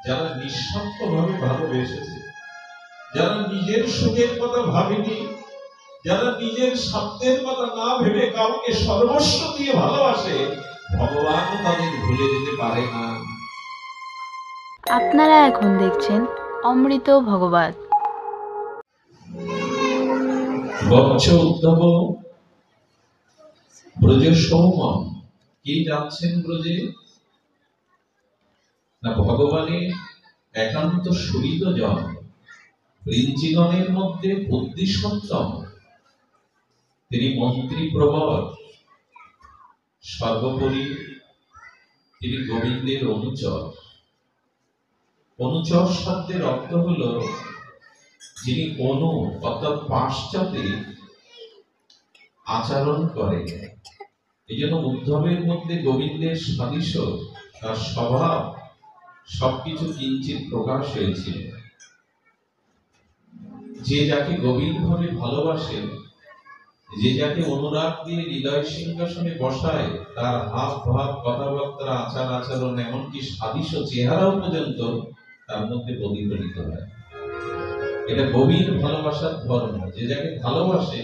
যারা নিঃস্বার্থভাবে ভালোবেসেছে, যারা নিজের সুখের কথা ভাবেনি, যারা নিজের স্বার্থের কথা না ভেবে কাউকে সর্বস্ব দিয়ে ভালোবাসে, ভগবান তাদের ভুলে যেতে পারে না। আপনারা এখন দেখছেন অমৃত ভগবত। বৎস উদ্ধব ব্রজ সৌমন, কি যাচ্ছেন ব্রজে? না ভগবানের একান্ত সুহৃদ জন, বৃঞ্চিগণের মধ্যে বুদ্ধিসত্তম, তিনি মন্ত্রী প্রবর, সর্বোপরি তিনি গোবিন্দের অনুচর। অনুচর শব্দের অর্থ হল যিনি অনু অর্থাৎ পাশ্চাত্যে আচরণ করে। এই জন্য উদ্ধবের মধ্যে গোবিন্দের সাদৃশ্য, তার স্বভাব সবকিছু কিঞ্চিত প্রকাশ হয়েছিল। যে যাকে গভীরভাবে ভালোবাসে, যে যাকে অনুরাগ দিয়ে হৃদয় সিংহাসনে বসায়, তার হাব ভাব, কথাবার্তা, আচার আচরণ, এমনকি সাদৃশ্য চেহারাও পর্যন্ত তার মধ্যে প্রতিফলিত হয়। এটা গভীর ভালোবাসার ধর্ম। যে যাকে ভালোবাসে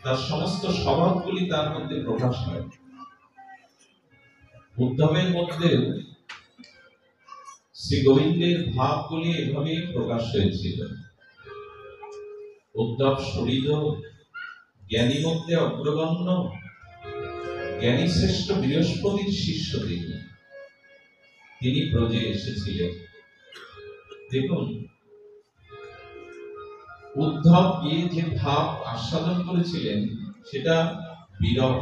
তার সমস্ত স্বভাবগুলি তার মধ্যে প্রকাশ হয়। উদ্ধবের মধ্যেও শ্রী গোবিন্দের ভাবগুলি এভাবেই প্রকাশ হয়েছিল। উদ্ধব সুহৃদ, জ্ঞানী মধ্যে অগ্রগণ্য, জ্ঞানী শ্রেষ্ঠ বৃহস্পতির শিষ্য তিনি ব্রজে এসেছিলেন। দেখুন, উদ্ধব গিয়ে যে ভাব আস্বাদন করেছিলেন সেটা বিরহ।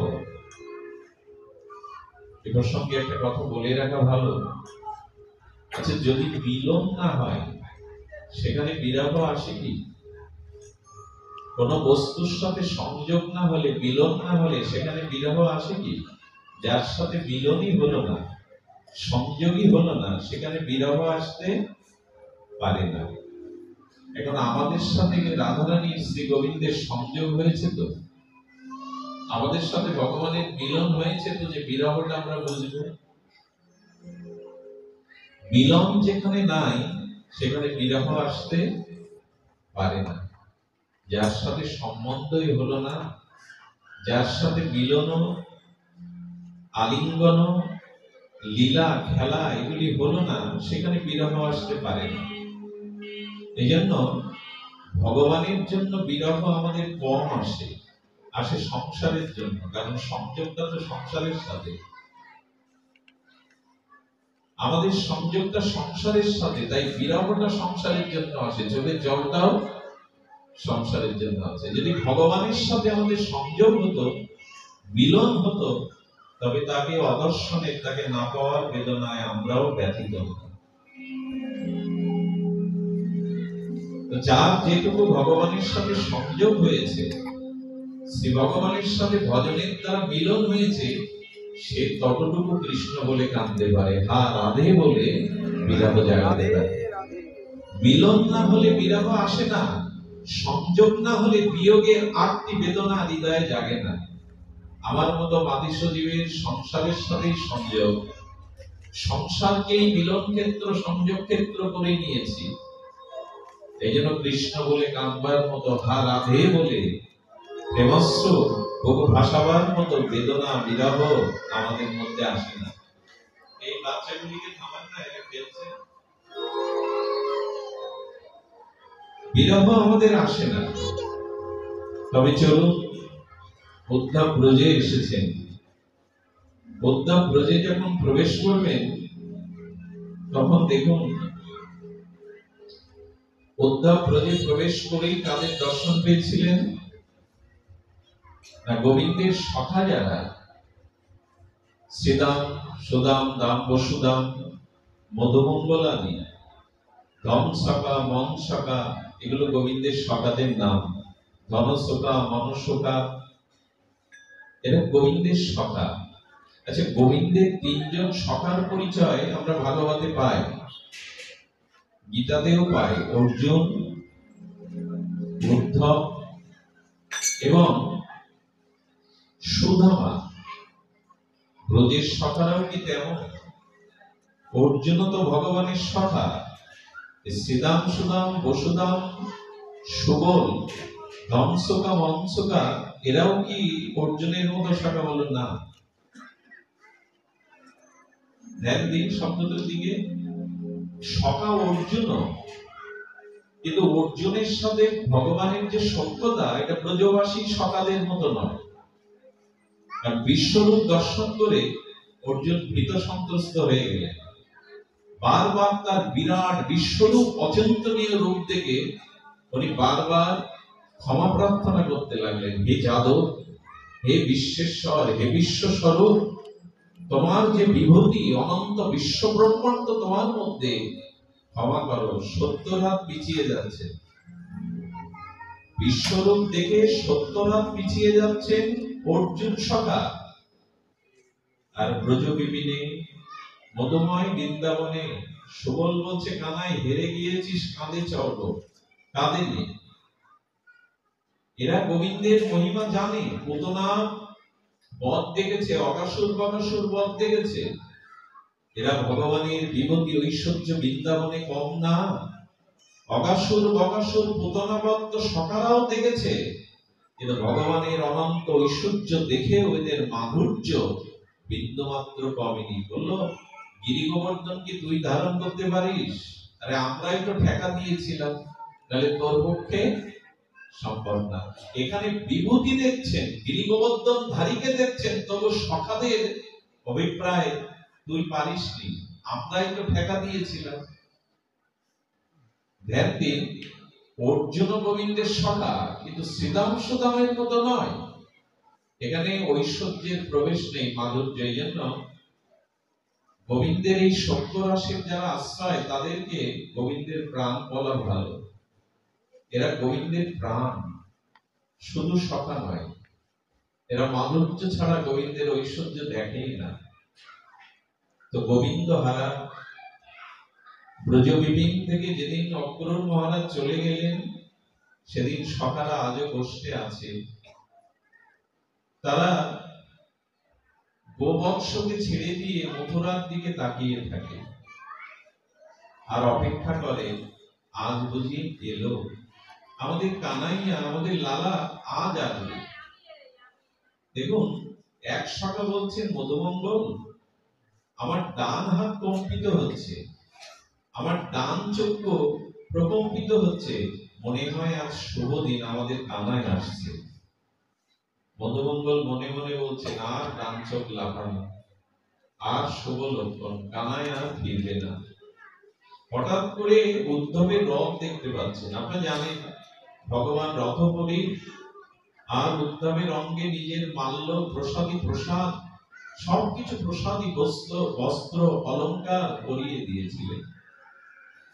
এ প্রসঙ্গে একটা কথা বলে রাখা ভালো। আচ্ছা, যদি মিলন না হয় সেখানে বিরহ আসে কি? কোন বস্তুর সাথে সংযোগ না হলে, মিলন না হলে সেখানে বিরহ আসে কি? যার সাথে মিলনই হলো না, সংযোগই হলো না, সেখানে বিরহ আসতে পারে না। এখন আমাদের সাথে রাধারানীর শ্রী গোবিন্দের সংযোগ হয়েছে তো, আমাদের সাথে ভগবানের মিলন হয়েছে তো, যে বিরহটা আমরা বুঝবো। মিলন যেখানে নাই সেখানে বিরহ আসতে পারে না। যার সাথে সম্বন্ধই হলো না, যার সাথে মিলন, আলিঙ্গন, লীলা খেলা এগুলি হলো না, সেখানে বিরহ আসতে পারে না। এই জন্য ভগবানের জন্য বিরহ আমাদের কম আসে, আসে সংসারের জন্য, কারণ সংযোগটা তো সংসারের সাথে। আমাদের সংযোগটা সংসারের সাথে, তাই বিরহটা সংসারের জন্য আসে, চোখের জলটাও সংসারের জন্য আছে। যদি ভগবানের সাথে আমাদের সংযোগ হতো, মিলন হতো, তবে তাকে অদর্শনে, তাকে না পাওয়ার বেদনায় আমরাও ব্যথিত হতাম। যার যেটুকু ভগবানের সাথে সংযোগ হয়েছে, শ্রী ভগবানের সাথে ভজনের দ্বারা মিলন হয়েছে, সে ততটুকু কৃষ্ণ বলে কাঁদতে পারে, হা রাধে বলে বিরহ জাগাতে পারে। মিলন না হলে বিরহ আসে না, সংযোগ না হলে বিয়োগের আরতি বেদনা হৃদয়ে জাগে না। আমার মতো মাতিষ্ঠ জীবের সংসারের সাথেই সংযোগ, সংসারকেই মিলন ক্ষেত্র, সংযোগ ক্ষেত্র করে নিয়েছি। এই জন্য কৃষ্ণ বলে কাঁদবার মতো, হা রাধে বলে প্রেমস্ব বহু ভাষাবার মতো বেদনা বিরহ আমাদের মধ্যে আসে না। এই বাচ্চাগুলিকে থামান না, এরা খেলছে, বিরহ আমাদের আসে না। তবে চলুন, উদ্ধব ব্রজে এসেছেন। উদ্ধব ব্রজে যখন প্রবেশ করবেন, তখন দেখুন, উদ্ধব ব্রজে প্রবেশ করেই তাদের দর্শন পেয়েছিলেন না গোবিন্দের সখা যারা, শ্রীদাম, সুদাম, দাম, বসুদাম, মধুমঙ্গলাদি, ধম সখা, মন সখা, এগুলো গোবিন্দের সখাদের নাম। ধনসখা, মনসখা, এরা গোবিন্দের সখা। আচ্ছা, গোবিন্দের তিনজন সখার পরিচয় আমরা ভাগবতে পাই, গীতাতেও পাই, অর্জুন, উদ্ধব এবং সুদামা। ব্রজের সখারাও কি তেমন? অর্জুন তো ভগবানের সখা, শ্রীদাম সুদাম বসুদাম সুবল ধনসুকা মনসুকা এরাও কি অর্জুনের মতো সখা? বলেন না। ধ্যান দিন শব্দটার দিকে। সখা অর্জুন, কিন্তু অর্জুনের সাথে ভগবানের যে সখ্যতা, এটা ব্রজবাসী সখাদের মতো নয়। কারণ বিশ্বরূপ দর্শন করে অর্জুন ভীত সন্ত্রস্ত হয়ে গেলেন। বারবার তার বিরাট বিশ্বরূপ অচিন্তনীয় রূপ দেখে উনি বারবার ক্ষমা প্রার্থনা করতে লাগলেন, হে যাদব, হে বিশ্বেশ্বর, হে বিশ্বস্বরূপ, তোমার যে বিভূতি অনন্ত বিশ্ব ব্রহ্মাণ্ড তোমার মধ্যে, ক্ষমা করো, সত্তর হাত পিছিয়ে যাচ্ছে। বিশ্বরূপ দেখে সত্তর হাত পিছিয়ে যাচ্ছেন অর্জুন সখা। আর ব্রজ বিপিনে মধুময় বৃন্দাবনে সুবল বলছে, কানাই হেরে গিয়েছিস, কাঁধে চড়ব। কাঁদেনি। এরা গোবিন্দের মহিমা জানে। পুতনা বধ দেখেছে, অকাসুর বকাসুর বধ দেখেছে। এরা ভগবানের বিভূতি ঐশ্বর্য বৃন্দাবনে কম না। অকাসুর বকাসুর পুতনা বধ তো সকারাও দেখেছে, কিন্তু ভগবানের অনন্ত ঐশ্বর্য দেখেও এদের মাধুর্য বিন্দুমাত্র কমেনি। বললো, গিরি গোবর্ধন কি তুই ধারণ করতে পারিস? আরে আমরাই তো ঠেকা দিয়েছিলাম, তাহলে তোর পক্ষে সম্ভব না। এখানে বিভূতি দেখছেন, গিরি গোবর্ধন ধারীকে দেখছেন, তবু সখাদের অভিপ্রায় তুই পারিসনি, আমরাই তো ঠেকা দিয়েছিলাম। ধ্যান দিন, অর্জুন গোবিন্দের সখা, কিন্তু শ্রীদাম সুদামের মতো নয়। এখানে ঐশ্বর্যের প্রবেশ নেই, মাধুর্য। এই জন্য গোবিন্দের এই সত্য রাশির যারা আশ্রয়, তাদেরকে গোবিন্দের প্রাণ বলা ভালো। এরা গোবিন্দের প্রাণ, শুধু সখা নয়। এরা মাধুর্য ছাড়া গোবিন্দের ঐশ্বর্য দেখেই না। তো গোবিন্দ হারা ব্রজ বিপিন থেকে যেদিন অক্রূর মহারাজ চলে গেলেন, সেদিন সখারা আজও কষ্টে আছে। তারা গোবৎসকে ছেড়ে দিয়ে মথুরার দিকে তাকিয়ে থাকে আর অপেক্ষা করে, আজ বুঝি এলো আমাদের কানাইয়া, আমাদের লালা আজ আসবে। দেখুন, এক সখা বলছেন, মধুমঙ্গল, আমার ডান হাত কম্পিত হচ্ছে, আমার ডান চক্ষু প্রকম্পিত হচ্ছে, মনে হয় আজ শুভ দিন, আমাদের কানাই আসছে। মধুমঙ্গল মনে মনে বলছেন, আর ডান চোখ লাফানো, আর শুভ লক্ষণ, কানাই আর ফিরবে না। হঠাৎ করে উদ্ধবের রথ দেখতে পাচ্ছেন। আপনারা জানেন, ভগবান রথপরী আর উদ্ধবের অঙ্গে নিজের মাল্য, প্রসাদী প্রসাদ, সবকিছু প্রসাদী বস্ত্র অলংকার পরিয়ে দিয়েছিলেন।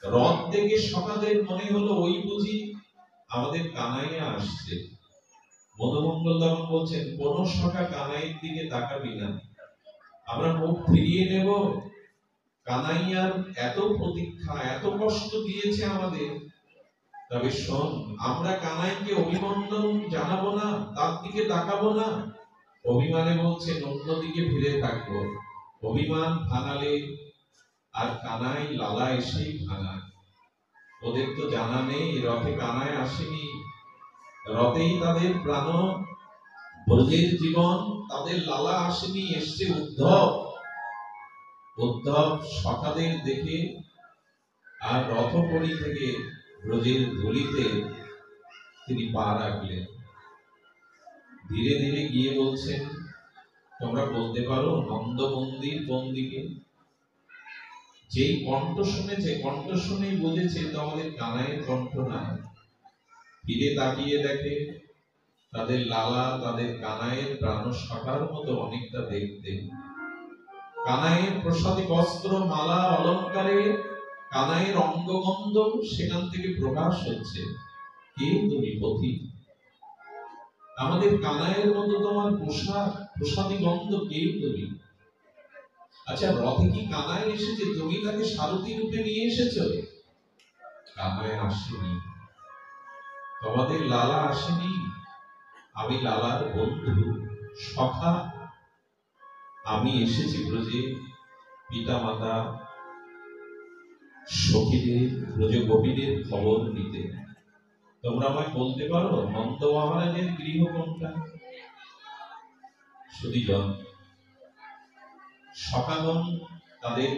রথ দেখে সখাদের মনে হলো, ওই বুঝি আমাদের কানাইয়া আসছে। মধুমঙ্গল তখন বলছেন, কোন সখা কানাইয়ের দিকে তাকাবি না, আমরা মুখ ফিরিয়ে নেব। কানাইয়ার এত প্রতীক্ষা, এত কষ্ট দিয়েছে আমাদের, তবে শোন, আমরা কানাইকে অভিনন্দন জানাবো না, তার দিকে তাকাবো না। অভিমানে বলছেন, অন্যদিকে ফিরে থাকবো। অভিমান ভাঙালে আর কানাই লালা এসেই ভাঙায়। ওদের তো জানা নেই রথে কানাই আসেনি, রথেই তাদের প্রাণ, ব্রজের জীবন, তাদের লালা আসেনি, এসছে উদ্ধব। উদ্ধব সখাদের দেখে আর রথপরী থেকে ব্রজের ধুলিতে তিনি পা রাখলেন। ধীরে ধীরে গিয়ে বলছেন, তোমরা বলতে পারো নন্দ মন্দির কোন দিকে? যেই কণ্ঠ শুনেছে, কণ্ঠ শুনেই বুঝেছে তো আমাদের কানাইয়ের কণ্ঠ না। ফিরে তাকিয়ে দেখে তাদের লালা, তাদের কানাইয়ের প্রাণ সখার মতো অনেকটা দেখতে। কানাইয়ের প্রসাদী বস্ত্র, মালা, অলঙ্কারে কানাইয়ের অঙ্গগন্ধ সেখান থেকে প্রকাশ হচ্ছে। কে তুমি পথিক? আমাদের কানাইয়ের মতো তোমার পোশাক, প্রসাদী গন্ধ, কে তুমি? আচ্ছা, রথে কি কানাই এসেছে? তুমি তাকে সারথী রূপে নিয়ে এসেছো? কানাই আসেনি, তোমাদের লালা আসেনি। আমি লালার বন্ধু, সখা। আমি এসেছি ব্রজে পিতা মাতা সখীদের ব্রজ গোপীদের খবর নিতে। তোমরা আমায় বলতে পারো নন্দ মহারাজের গৃহ কোনটা? সুধীজন সকাগণ তাদের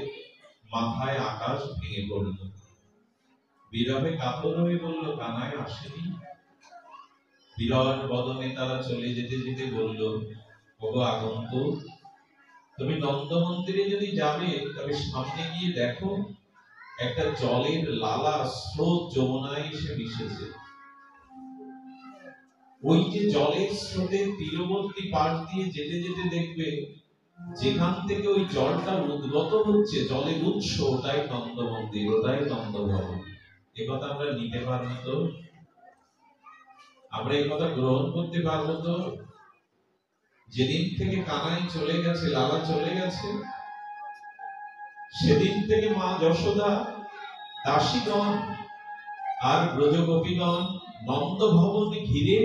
মাথায় আকাশ ভেঙে পড়ল, বিরহে কাতর হয়ে বলল কানাই আসেনি। বিরাট বদনে তারা চলে যেতে যেতে বলল, ওগো আগন্তুক, তুমি নন্দ মন্দিরে যদি যাবে তবে সামনে গিয়ে দেখো একটা জলের লালা স্রোত যমুনায় এসে মিশেছে। ওই যে জলের স্রোতের তীরবর্তী পাশ দিয়ে যেতে যেতে দেখবে যেখান থেকে ওই জলটা উদ্গত হচ্ছে, জলের উৎস, ওটাই নন্দ মন্দির, ওটাই নন্দ ভবন। এ কথা আমরা নিতে পারবো তো? আমরা এই কথা গ্রহণ করতে পারবো তো? যেদিন থেকে কানাই চলে গেছে, লালা চলে গেছে, সেদিন থেকে মা যশোদা, দাসীগণ আর ব্রজগোপীগণ নন্দ ভবনে ঘিরে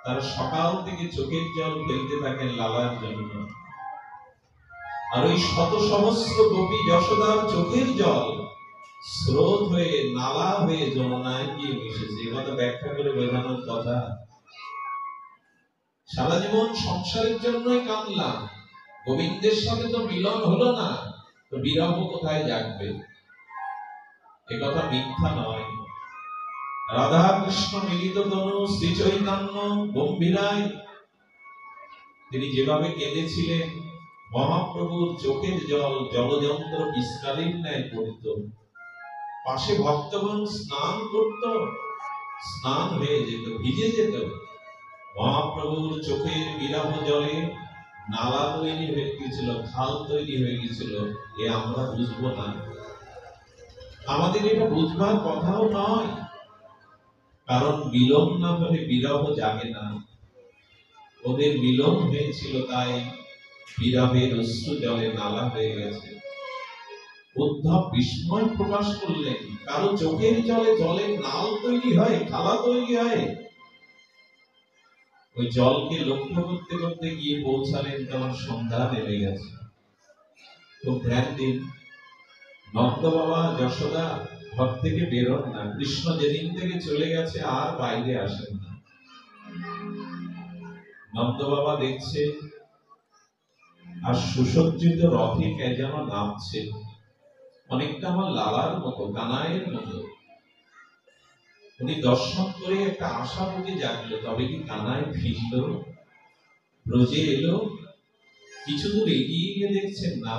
তারা সকাল থেকে চোখের জল ফেলতে থাকেন লালার জন্য। আর ওই শত সহস্র গোপী যশোদার চোখের জল স্রোত হয়ে নালা হয়ে যমুনায় গিয়ে মিশেছে। এ কথা ব্যাখ্যা করে বোঝানোর কথা। সারা জীবন সংসারের জন্যই কাঁদলাম, গোবিন্দের সাথে তো মিলন হলো না, তো বিরহ কোথায় জাগবে? এ কথা মিথ্যা নয়। রাধা কৃষ্ণ মিলিত তনু শ্রী চৈতন্য গম্ভীরায় তিনি যেভাবে কেঁদেছিলেন, মহাপ্রভুর চোখের জল জলযন্ত্র বিস্তারের ন্যায় পড়ত। পাশে ভক্তগণ স্নান করত, স্নান হয়ে যেত, ভিজে যেত। মহাপ্রভুর চোখের বিরাহ জলে নালা তৈরি হয়ে গেছিল, খাল তৈরি হয়ে গেছিল। এ আমরা বুঝবো না, আমাদের এটা বুঝবার কথাও নয়। কারণ মিলন না হলে বিরহ জাগে না। ওদের মিলন হয়েছিল, তাই বিরহের অশ্রু জলে নালা হয়ে গেছে। উদ্ধব বিস্ময় প্রকাশ করলেন, কারো চোখের জলে জলের নাল তৈরি হয়, খালা তৈরি হয়। ওই জলকে লক্ষ্য করতে করতে গিয়ে পৌঁছালেন, তখন সন্ধ্যা নেমে গেছে। খুব ধ্যান দিন, নন্দ বাবা যশোদা ঘর থেকে বেরোন না। কৃষ্ণ যেদিন থেকে চলে গেছে আর বাইরে আসেন না। নন্দ বাবা দেখছে আর সুসজ্জিত রথে কে যেন নামছে, অনেকটা আমার লালার মতো, কানাইয়ের মতো। উনি দর্শন করে একটা আশা বুকে জাগলো, তবে কি কানাই ফিরল, ব্রজে এলো? কিছু দূর এগিয়ে গিয়ে দেখছেন না,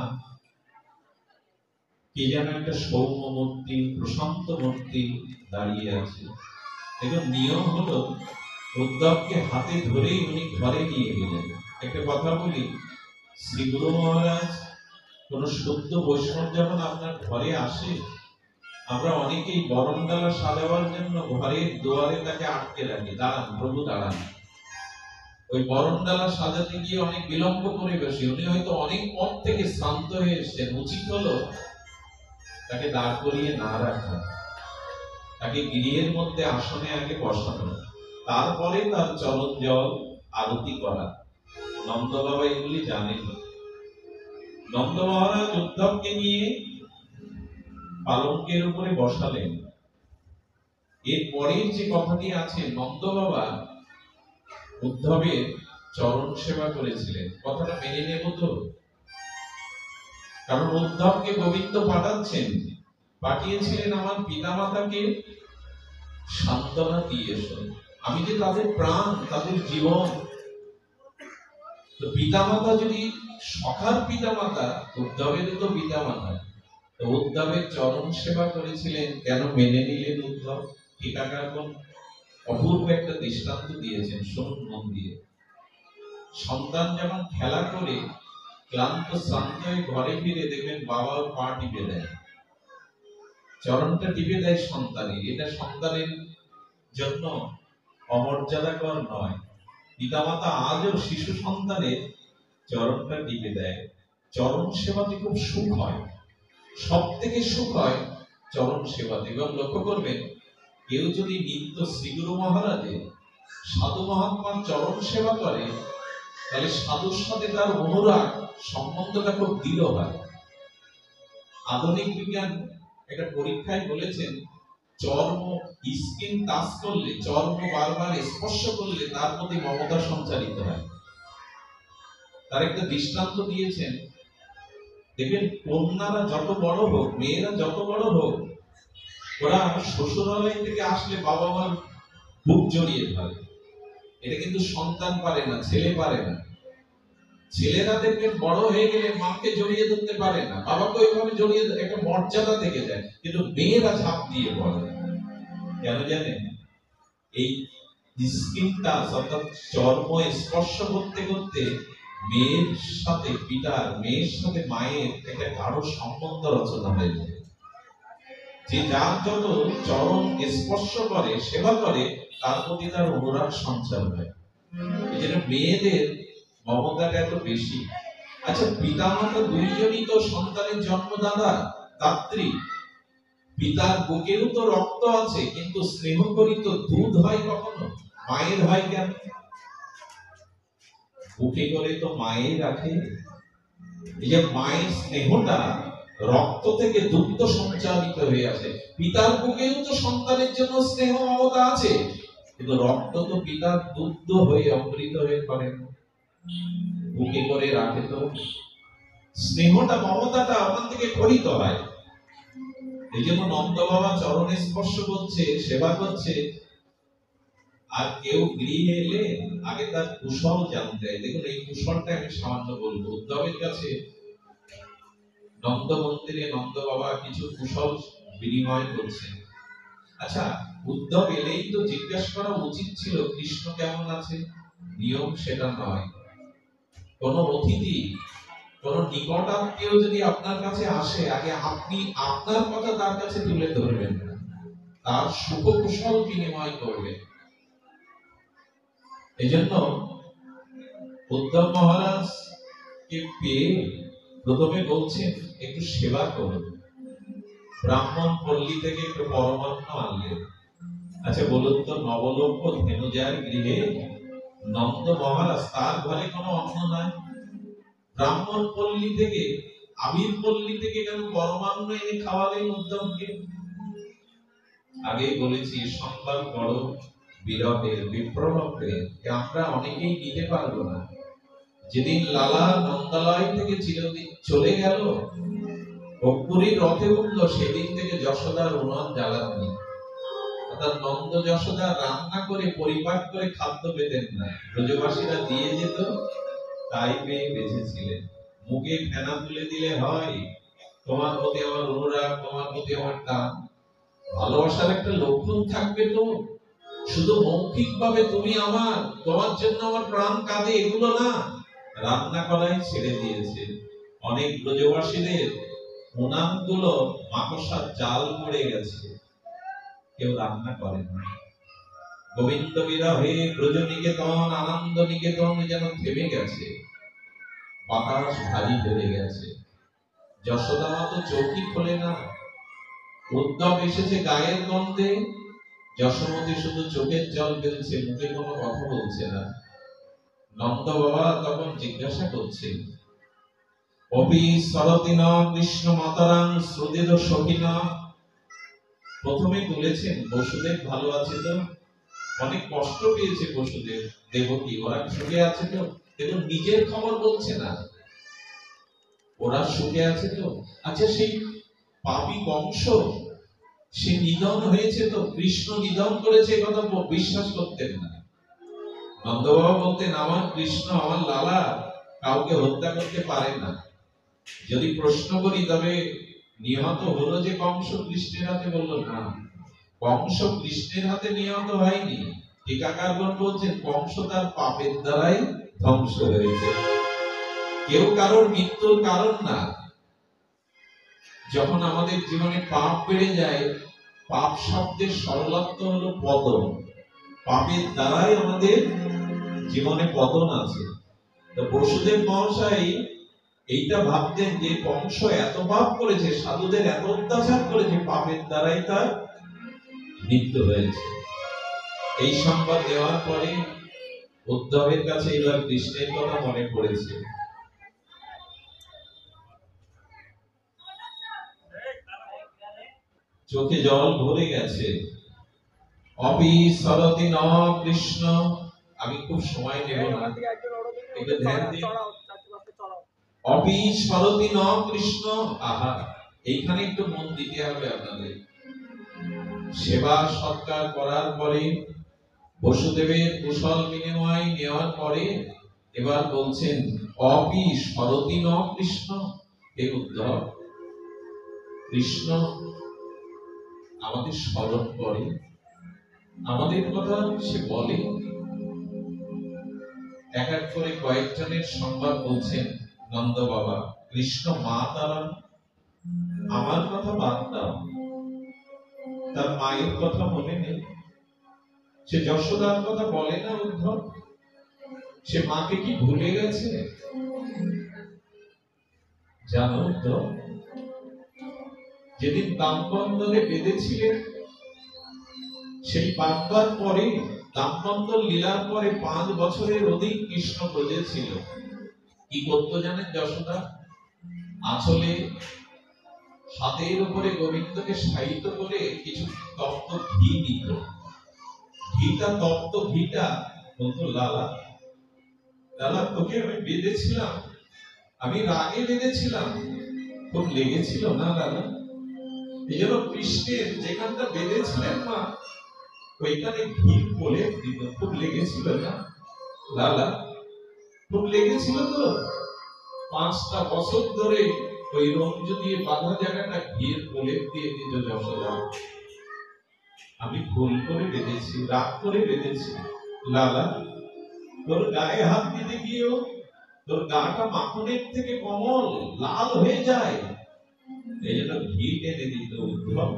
কে যেন একটা সৌম্য মূর্তি, প্রশান্ত মূর্তি দাঁড়িয়ে আছে। এখন নিয়ম হলো উদ্ধবকে হাতে ধরেই উনি ঘরে নিয়ে গেলেন। একটা কথা বলি, শ্রী গুরু মহারাজ কোন শুদ্ধ বৈষ্ণব যখন আপনার ঘরে আসে, আমরা অনেকেই বরণডালা সাজাবার জন্য ঘরের দুয়ারে তাকে আটকে রাখি, দাঁড়ান প্রভু দাঁড়ান। ওই বরণডালা সাজাতে গিয়ে অনেক বিলম্ব করে বসে, উনি হয়তো অনেক পথ থেকে শ্রান্ত হয়ে এসছেন। উচিত হলো তাকে দাঁড় করিয়ে না রাখা, তাকে গৃহের মধ্যে আসনে আগে বসানো, তারপরে তার চরণ জল আরতি করা। নন্দ বাবা এগুলি জানেন। নন্দ মহারাজ উদ্ধবকে নিয়ে পালঙ্কের উপরে বসালেন। এর পরের যে কথাটি আছে, নন্দ বাবা উদ্ধবের চরণ সেবা করেছিলেন। কথাটা মেনে নেব তো? কারণ উদ্ধবকে গোবিন্দ পাঠিয়েছিলেন আমার পিতামাতাকে সান্ত্বনা দিয়ে এসো। আমি যে তাদের প্রাণ, তাদের জীবন। তো পিতামাতা যদি সখার পিতামাতা, উদ্ধবের তো পিতামাতা, তো উদ্ধবের চরণ সেবা করেছিলেন, কেন মেনে নিলেন উদ্ধব? টিকাকারগণ অপূর্ব একটা দৃষ্টান্ত দিয়েছেন, শুনুন মন দিয়ে। সন্তান যখন খেলা করে ক্লান্ত শ্রান্ত হয়ে ঘরে ফিরে দেখবেন বাবা পা টিপে দেয়, চরণটা টিপে দেয় সন্তানের। এটা সন্তানের জন্য অমর্যাদাকর নয়। পিতামাতা আজও শিশু সন্তানের চরণটা টিপে দেয়। চরণ সেবাতে খুব সুখ হয়, সব থেকে সুখ হয় চরণ সেবাতে। এবং লক্ষ্য করবেন, কেউ যদি নিত্য শ্রীগুরু মহারাজের, সাধু মহাত্মার চরণ সেবা করে, তাহলে সাধুর সাথে তার অনুরাগ, সম্বন্ধটা খুব দৃঢ় হয়। আধুনিক বিজ্ঞান একটা পরীক্ষায় বলেছেন চর্ম স্কিন টাচ করলে, চর্ম বারবার স্পর্শ করলে তার প্রতি মমতা সঞ্চারিত হয়। তার একটা দৃষ্টান্ত দিয়েছেন, দেখবেন কন্যারা যত বড় হোক, মেয়েরা যত বড় হোক, ওরা শ্বশুরালয় থেকে আসলে বাবা মার বুক জড়িয়ে ধরে। এটা কিন্তু সন্তান পারে না, ছেলে পারে না। ছেলেরা দেখবেন বড় হয়ে গেলে মাকে জড়িয়ে ধরতে পারে না, বাবাকে ওইভাবে জড়িয়ে একটা মর্যাদা থেকে যায়, কিন্তু মেয়েরা ঝাঁপ দিয়ে পড়ে। কেন জানেন? এই স্কিন টাচ অর্থাৎ চর্ম স্পর্শ করতে করতে মেয়ের সাথে পিতার, মেয়ের সাথে মায়ের একটা গাঢ় সম্বন্ধ রচনা হয়ে যায়। যে যার যত চরম স্পর্শ করে, সেবা করে, তার প্রতি তার অনুরাগ সঞ্চার হয়। এই জন্য মেয়েদের মমতাটা এত বেশি। আচ্ছা, পিতা মাতা দুইজনই তো সন্তানের জন্মদাতা, দাত্রী। পিতার বুকেও তো রক্ত আছে, কিন্তু স্নেহ করি তো দুধ হয় কখনো, মায়ের হয় কেন? বুকে করে তো মায়ের রাখে। এই যে মায়ের স্নেহটা রক্ত থেকে দুগ্ধ সঞ্চারিত হয়ে আসে। পিতার বুকেও তো সন্তানের জন্য স্নেহ মমতা আছে, কিন্তু রক্ত তো পিতার দুগ্ধ হয়ে অমৃত হয়ে পড়ে, বুকে করে রাখে। তো স্নেহটা, মমতাটা ওখান থেকে খরিত হয়। এই জন্য নন্দ বাবা চরণে স্পর্শ করছে, সেবা করছে। আর কেউ গৃহে এলে আগে তার কুশল জানতে হয়। দেখুন, এই কুশলটা আমি সামান্য বলবো। উদ্ধবের কাছে নন্দ মন্দিরে নন্দ বাবা কিছু কুশল বিনিময় করছেন। আচ্ছা, উদ্ধব এলেই তো জিজ্ঞাসা করা উচিত ছিল কৃষ্ণ কেমন আছে। নিয়ম সেটা নয়। কোন অতিথি, কোন নিকট আত্মীয় যদি আপনার কাছে আসে, আগে আপনি আপনার কথা তার কাছে তুলে ধরবেন না, তার সুখ কুশল বিনিময় করবেন। এই জন্য উদ্ধব মহারাজ কে পেয়ে প্রথমে বলছেন একটু সেবা করুন। ব্রাহ্মণ পল্লী থেকে একটু পরমান্ন আনলেন। আচ্ছা বলুন তো, নবলক্ষ ধেনুজার গৃহে নন্দ মহারাজ, তার ঘরে কোনো অন্ন নাই? ব্রাহ্মণ পল্লী থেকে, আবির পল্লী থেকে কেন পরমান্ন এনে খাওয়ালেন উদ্ধবকে? আগেই বলেছি, সংবাদ বড় বিরহের, বিপ্রলভের, আমরা অনেকেই নিতে পারবো না। যেদিন লালা নন্দালয় থেকে চিরদিন চলে গেল, অপুরীর রথে উঠল, সেদিন থেকে যশোদার উনুন জ্বালাননি। অর্থাৎ নন্দ যশোদা রান্না করে পরিপাক করে খাদ্য পেতেন না, ব্রজবাসীরা দিয়ে যেত, তাই পেয়ে বেঁচেছিলেন। মুখে ফেনা তুলে দিলে হয় তোমার প্রতি আমার অনুরাগ, তোমার প্রতি আমার টান? ভালোবাসার একটা লক্ষণ থাকবে তো। শুধু মৌখিক ভাবে তুমি আমার, তোমার জন্য আমার প্রাণ কাঁদে, এগুলো না। রান্না করাই ছেড়ে দিয়েছে। অনেক ব্রজবাসীদের উনানগুলো মাকড়সার জাল পড়ে গেছে, কেউ রান্না করে না। গোবিন্দ বিরহে ব্রজ নিকেতন, আনন্দ নিকেতন যেন থেমে গেছে, বাতাস ভারী হয়ে গেছে। যশোদা মা তো চোখই খোলে না। উদ্ধব এসেছে গায়ের গন্ধে, যশোমতী শুধু চোখের জল ফেলছে, মুখে কোনো কথা বলছে না। নন্দ বাবা তখন জিজ্ঞাসা করছে, অপি সরতি ন কৃষ্ণ মাতারাং শ্রুতির সখিনা। প্রথমে তুলেছেন বসুদেব ভালো আছে তো? অনেক কষ্ট পেয়েছে বসুদেব, দেবকী, ওরা সুখে আছে তো? কিন্তু নিজের খবর বলছে না, ওরা সুখে আছে তো? আচ্ছা, সেই পাপী বংশ সে নিধন হয়েছে তো? কৃষ্ণ নিধন করেছে, কথা বিশ্বাস করতেন না। নন্দ বাবা বলতেন, আমার কৃষ্ণ, আমার লালা কাউকে হত্যা করতে পারে না। যদি প্রশ্ন করি, তবে নিহত হলো যে কংস কৃষ্ণের হাতে? বলল না, কংস কৃষ্ণের হাতে নিহত হয়নি। টিকাকারগণ বলছেন কংস তার পাপের দ্বারাই ধ্বংস হয়েছে। কেউ কারোর মৃত্যুর কারণ না। যখন আমাদের জীবনে পাপ বেড়ে যায়, পাপ শব্দের সরলার্থ হলো পতন। পাপের দ্বারাই আমাদের জীবনে পতন আছে। তো বসুদেব মহাশয় এইটা ভাবতেন যে কংস এত পাপ করেছে, সাধুদের এত অত্যাচার করেছে, পাপের দ্বারাই তার মৃত্যু হয়েছে। এই সংবাদ দেওয়ার পরে উদ্ধবের কাছে এবার কৃষ্ণের কথা মনে পড়েছে। চোখে জল ভরে গেছে। অপি সরতি ন কৃষ্ণ, আমি খুব সময় নেব না, একটু ধ্যান দিন। অপি সরতি ন কৃষ্ণ, আহা, এইখানে একটু মন দিতে হবে আপনাদের। সেবা সৎকার করার পরে, বসুদেবের কুশল বিনিময় নেওয়ার পরে এবার বলছেন অপি সরতি ন কৃষ্ণ, হে উদ্ধব, কৃষ্ণ আমাদের স্মরণ করে, আমাদের কথা সে বলে। এক এক করে কয়েকজনের সংবাদ বলছেন নন্দ বাবা, কৃষ্ণ মা তারা, আমার কথা বাদ দাও, তার মায়ের কথা মনে নেই, সে যশোদার কথা বলে না উদ্ধব, সে মাকে কি ভুলে গেছে? জানো উদ্ধব, যেদিন দামবন্ধনে বেঁধেছিলেন, সেই বাঁধবার পরে, দামবন্ধন লীলার পরে 5 বছরের অধিক কৃষ্ণ ব্রজে ছিল। কি করতো জানেন যশোদা? আঁচলে হাতের উপরে গোবিন্দকে শায়িত করে কিছু তপ্ত ঘি দিত। ঘিটা, তপ্ত ঘিটা বলতো, লালা লালা, তোকে আমি বেঁধেছিলাম, আমি রাগে বেঁধেছিলাম, খুব লেগেছিল না লালা? এই জন্য কৃষ্ণের যেখানটা বেঁধেছিলেন মা, ওইখানে ঘি বলে দিত, খুব লেগেছিল না লালা? খুব লেগেছিল তো? 5টা বছর ধরে ওই রঞ্জ দিয়ে বাঁধা জায়গাটা ঘিয়ের প্রলেপ দিয়ে দিত যশোদা। আমি ভুল করে বেঁধেছি, রাগ করে বেঁধেছি লালা, তোর গায়ে হাত দিতে গিয়েও তোর গাটা মাখনের থেকে কমল লাল হয়ে যায়, এই জন্য ঘি টেনে দিত উদ্ধব।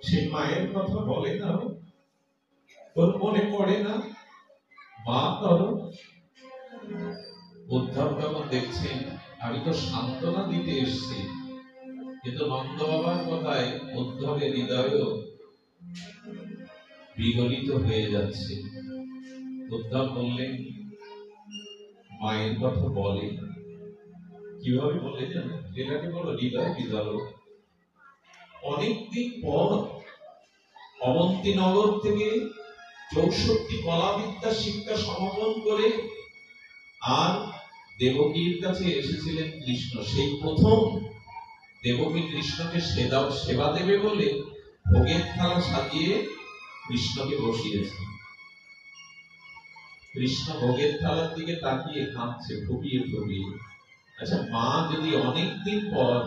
সেই মায়ের কথা বলে না, তোর মনে পড়ে না? মা করো। উদ্ধব তখন দেখছেন আমি তো সান্ত্বনা দিতে এসেছি, কিন্তু নন্দ বাবার কথায় উদ্ধবের হৃদয়ও বিগলিত হয়ে যাচ্ছে। উদ্ধব বললেন, মায়ের কথা বলে, কিভাবে বলে জানেন? এটাকে বলো হৃদয় বিদারক। অনেকদিন পর অবন্তীনগর থেকে 64 কলাবিদ্যা শিক্ষা সমাপন করে আর দেবকীর কাছে এসেছিলেন কৃষ্ণ। সেই প্রথম দেবকী কৃষ্ণকে সেবা দেবে বলে ভোগের থালা সাজিয়ে কৃষ্ণকে বসিয়েছে। কৃষ্ণ ভোগের থালার দিকে তাকিয়ে কাঁদছে, ফুপিয়ে ফুপিয়ে। আচ্ছা, মা যদি অনেকদিন পর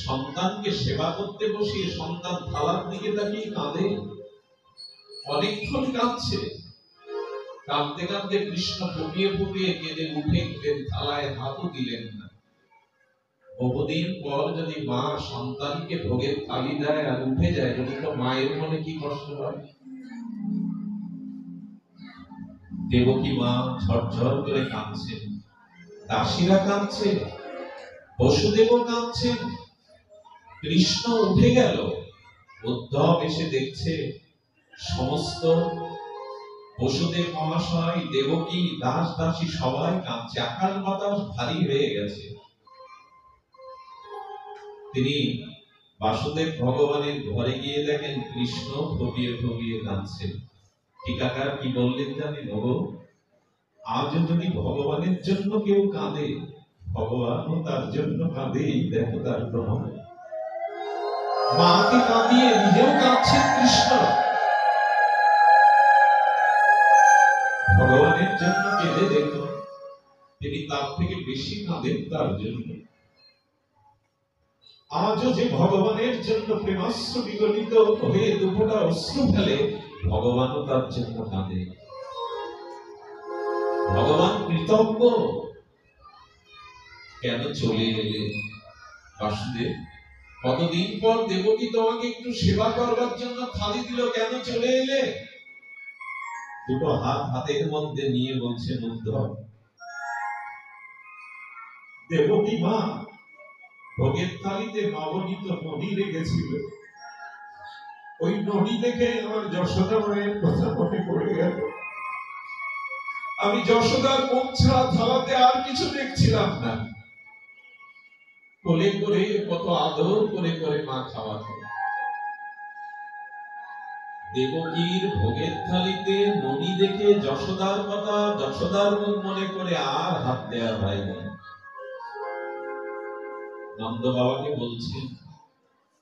সন্তানকে সেবা করতে বসিয়ে সন্তান থালার দিকে তাকিয়ে কাঁদে, অনেকক্ষণ কাঁদছে, কাঁদতে কাঁদতে কৃষ্ণ ফুপিয়ে ফুপিয়ে কেঁদে উঠে গেলেন, থালায় হাতও দিলেন না। বহুদিন পর যদি মা সন্তানকে ভোগের থালি দেয় আর উঠে যায়, যদি তো মায়ের মনে কি কষ্ট হয়? দেবকী মা ঝরঝর করে কাঁদছেন, দাসীরা কাঁদছে, বসুদেবও কাঁদছেন। কৃষ্ণ উঠে গেল, উদ্ধব এসে দেখছে সমস্ত বসুদেব মহাশয়, দেবকী, দাস দাসী সবাই কাঁদছে, আকাশ বাতাস ভারী হয়ে গেছে। তিনি বাসুদেব ভগবানের ঘরে গিয়ে দেখেন কৃষ্ণ ফুপিয়ে ফুপিয়ে কাঁদছে। টিকাকার কি বললেন জানেন? ওগো, আজও যদি ভগবানের জন্য কেউ কাঁদে, ভগবানও তার জন্য কাঁদে, দেখো তার প্রমাণ। মাকে কাঁদিয়ে নিজেও কাঁদছেন কৃষ্ণ, ভগবানের জন্য কেঁদে দেখো, তিনি তার থেকে বেশি কাঁদেন তার জন্য। আজও যে ভগবানের জন্য প্রেমাশ্রু বিগলিত হয়ে দুফোঁটা অশ্রু ফেলে, ভগবানও তার জন্য কাঁদে। ভগবান কৃতজ্ঞ। কেন চলে এলে বাসুদেব? কতদিন পর দেবকী তোমাকে একটু সেবা করবার জন্য থালি দিল, কেন চলে এলে? দুটো হাত হাতের মধ্যে নিয়ে বলছেন উদ্ধব, দেবকী মা ভোগের থালিতে নবনীত নদী রেখেছিল, ওই নদী দেখে আমার যশোদা মায়ের কথা মনে পড়ে গেল। আমি যশোদার মুখ ছাড়া থালাতে আর কিছু দেখছিলাম না। কোলে করে কত আদর করে করে মা খাওয়াতো, দেবকীর ভোগের থালিতে মণি দেখে যশোদার কথা, যশোদার মুখ মনে করে আর হাত দেওয়া হয়নি। নন্দ বাবাকে বলছেন,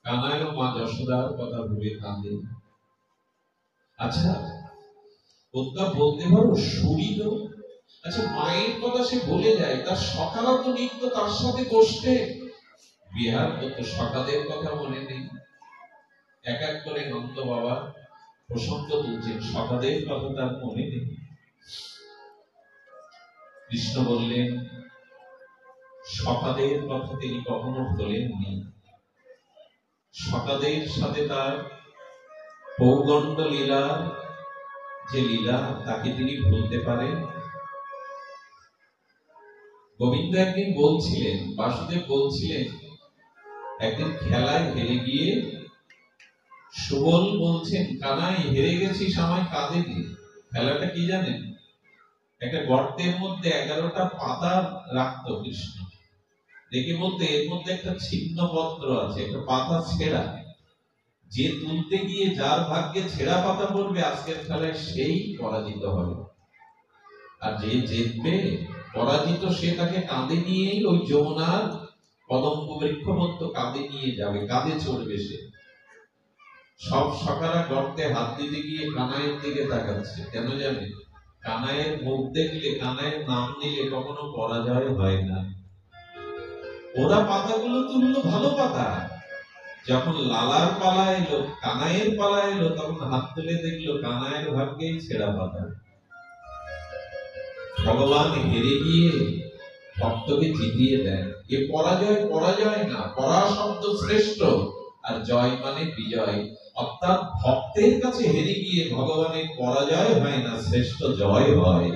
কানাইও মা যশোদার কথা ভেবে কাঁদে। আচ্ছা ওটা বলতে পারো সুরিল, আচ্ছা মায়ের কথা সে বলে যায়, তার সকালা তো নিত্য তার সাথে বসতে, বিহার করতো, সকালের কথা মনে নেই। এক এক করে নন্দ বাবা প্রসঙ্গ তুলছেন, সকালের কথা তার মনে নেই। কৃষ্ণ বললেন, সকালের কথা তিনি কখনো ভোলেননি। সকালের সাথে তার পৌগণ্ড লীলা, যে লীলা, তাকে তিনি ভুলতে পারেন? গোবিন্দ একদিন বলছিলেন, বাসুদেব বলছিলেন, একদিন খেলায় হেরে গিয়ে সুবল বলছেন, কানাই হেরে গেছিস, আমায় কাঁদেনি। খেলাটা কি জানেন? একটা গর্তের মধ্যে 11টা পাতা রাখতো কৃষ্ণ, দেখে বলতে এর মধ্যে একটা ছিন্ন পত্র আছে, একটা পাতা ছেঁড়া, যে তুলতে গিয়ে যার ভাগ্যে ছেঁড়া পাতা পড়বে আজকের খেলায় সেই পরাজিত হবে। আর যে জিতবে, পরাজিত, সে তাকে কাঁধে নিয়েই ওই যমুনার কদম্ব বৃক্ষ মত কাঁধে নিয়ে যাবে, কাঁধে চড়বে সে। সব সকারা গর্তে হাত দিতে গিয়ে কানাইয়ের দিকে তাকাচ্ছে, কেন জানে? কানাইয়ের মুখ দেখলে, কানাইয়ের নাম নিলে কখনো পরাজয় হয় না। ওরা পাতাগুলো তুললো, ভালো পাতা, যখন লালার পালা এলো, কানাইয়ের পালা এলো, তখন হাত তুলে দেখলো কানাইয়ের ভাগ্যেই ছেঁড়া পাতা। ভগবান হেরে গিয়ে ভক্তকে জিতিয়ে দেন। এ পরাজয় পরাজয় না, পরা শব্দ শ্রেষ্ঠ, আর জয় মানে বিজয়। অর্থাৎ ভক্তের কাছে হেরে গিয়ে ভগবানের পরাজয় হয় না, শ্রেষ্ঠ জয় হয়।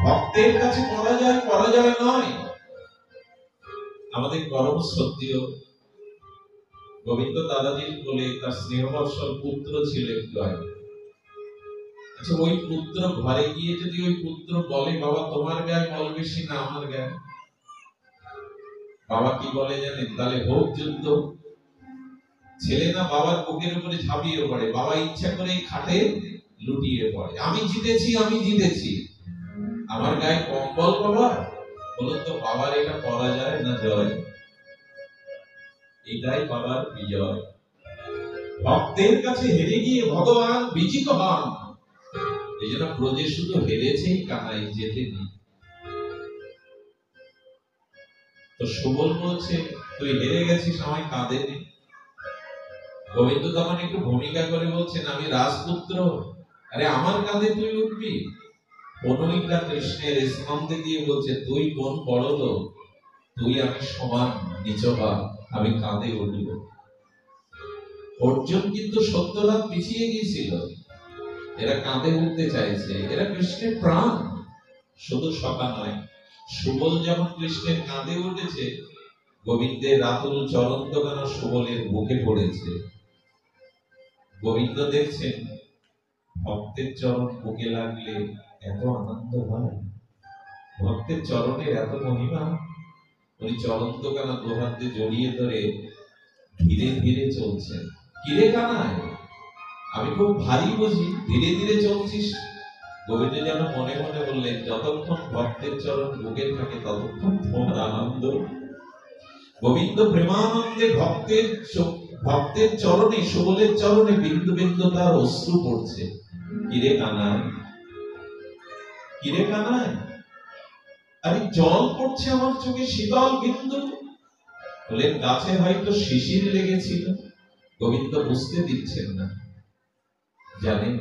ভক্তের কাছে পরাজয় পরাজয় নয়। আমাদের পরম শ্রদ্ধেয় গোবিন্দ দাদাজির বলে তার স্নেহবৎসল পুত্র ছিলেন জয়। আচ্ছা ওই পুত্র ঘরে গিয়ে যদি ওই পুত্র বলে, বাবা তোমার গায়ে বল বেশি না আমার গায়ে, বাবা কি বলে জানেন? তাহলে হোক যুদ্ধ। ছেলে না বাবার বুকের উপরে ঝাঁপিয়ে পড়ে, বাবা ইচ্ছা করে খাটে লুটিয়ে পড়ে, আমি জিতেছি, আমি জিতেছি, আমার গায়ে কম বল বাবা। বলুন তো, বাবার এটা পরাজয় না জয়? এটাই বাবার বিজয়। ভক্তের কাছে হেরে গিয়ে ভগবান বিজিত হন। এই জন্য ব্রজে শুধু হেরেছেই, কানাই জেতেনি। তো সুবল বলছে, তুই হেরে গেছিস, আমায় কাঁদেনি। গোবিন্দ তখন একটু ভূমিকা করে বলছেন, আমি রাজপুত্র, আরে আমার কাঁধে তুই উঠবি? অনুমিকা কৃষ্ণের স্কন্ধে দিয়ে বলছে, তুই কোন বড় লোক, তুই আমি সমান, নিচবা, আমি কাঁধে উঠব। অর্জুন কিন্তু 70 হাত পিছিয়ে গিয়েছিল, এরা কাঁধে উঠতে চাইছে, এরা কৃষ্ণের প্রাণ। শুধু সখা নয়, সুবল যখন কৃষ্ণের কাঁধে উঠেছে, গোবিন্দের রাতুল চরণ দোকানো সুবলের বুকে পড়েছে। গোবিন্দ দেখছেন, ভক্তের চরণ বুকে লাগলে এত আনন্দ হয়, ভক্তের চরণের এত মহিমা। উনি চরণ দোকানা দুহাত দিয়ে জড়িয়ে ধরে ধীরে ধীরে চলছেন। কিরে কানাই, আমি খুব ভারী বুঝি, ধীরে ধীরে চলছিস? গোবিন্দ যেন মনে মনে বললেন, যতক্ষণ ভক্তের চরণ বুকে থাকে ততক্ষণ তোমার আনন্দ। গোবিন্দ প্রেমানন্দে ভক্তের চরণে, সুবলের চরণে বিন্দু বিন্দু তার অশ্রু পড়ছে। কিরে কানাই, কিরে কানাই, আরে জল পড়ছে আমার চোখে, শীতল বিন্দু। বলেন, গাছে হয়তো শিশির লেগেছিল। গোবিন্দ বুঝতে দিচ্ছেন না। জানেন,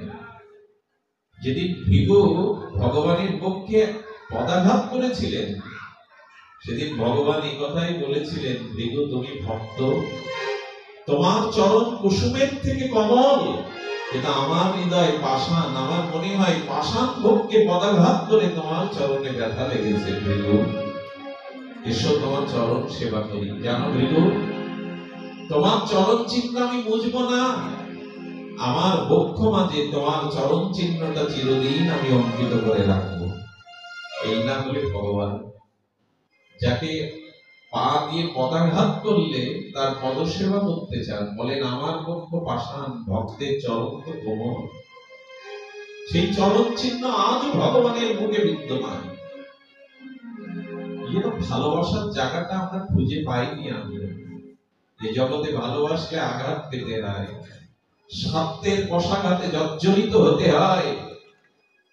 যেদিন ভৃগু ভগবানের পক্ষে পদাঘাত করেছিলেন, সেদিন ভগবান এই কথাই বলেছিলেন, ভৃগু তুমি ভক্ত, তোমার চরণ কুসুমের থেকে কমল, কিন্তু আমার হৃদয় পাষাণ, আমার মনে হয় পাষাণ ভোগকে পদাঘাত করে তোমার চরণে ব্যথা লেগেছে। ভৃগু এসো, তোমার চরণ সেবা করি। জানো ভৃগু, তোমার চরণ চিহ্ন আমি বুঝবো না, আমার বক্ষ মাঝে তোমার চরণ চিহ্নটা চিরদিন আমি অঙ্কিত করে রাখবো। এই না হলে ভগবান, যাকে পা দিয়ে পদাঘাত করলে তার পদসেবা করতে চান, বলেন আমার বক্ষ পাষাণ, ভক্তের চরণ তো কোমল। সেই চরণ চিহ্ন আজও ভগবানের মুখে বিদ্যমান। ভালোবাসার জায়গাটা আমরা খুঁজে পাইনি। আমরা এই জগতে ভালোবাসলে আঘাত পেতে হয়, স্বার্থের পশাঘাতে জর্জরিত হতে হয়।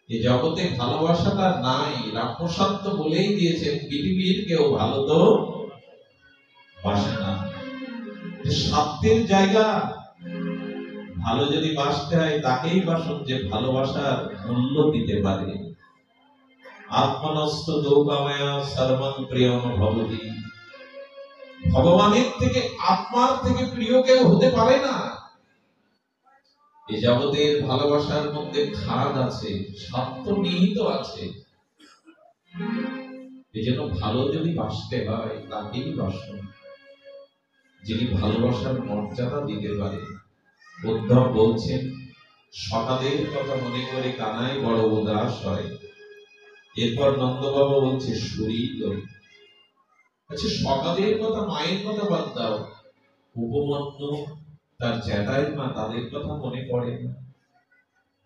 এই জগতে ভালোবাসাটা নাই। রামপ্রসাদ তো বলেই দিয়েছেন, পৃথিবীর কেউ ভালো তো বাসে না। স্বার্থের জায়গা। ভালো যদি বাসতে হয় তাকেই বাসুন যে ভালোবাসার মূল্য দিতে পারে। আত্মনস্ত দৌকামায়া সর্বং প্রিয়ম ভবতি। ভগবানের থেকে, আত্মার থেকে প্রিয় কেউ হতে পারে না। এই জগতের ভালোবাসার মধ্যে খাদ আছে, স্বার্থ নিহিত আছে। এই জন্য ভালো যদি বাসতে হয় তাকেই বাসুন যিনি ভালোবাসার মর্যাদা দিতে পারে। উদ্ধব বলছেন, সকালের কথা মনে করে কানাই বড় উদাস হয়। এরপর নন্দবাবা বলছে, শরীর। আচ্ছা, সকালের কথা, মায়ের কথা বাদ দাও, উপমন্যু তার জ্যাঠাই মা, তাদের কথা মনে পড়ে না?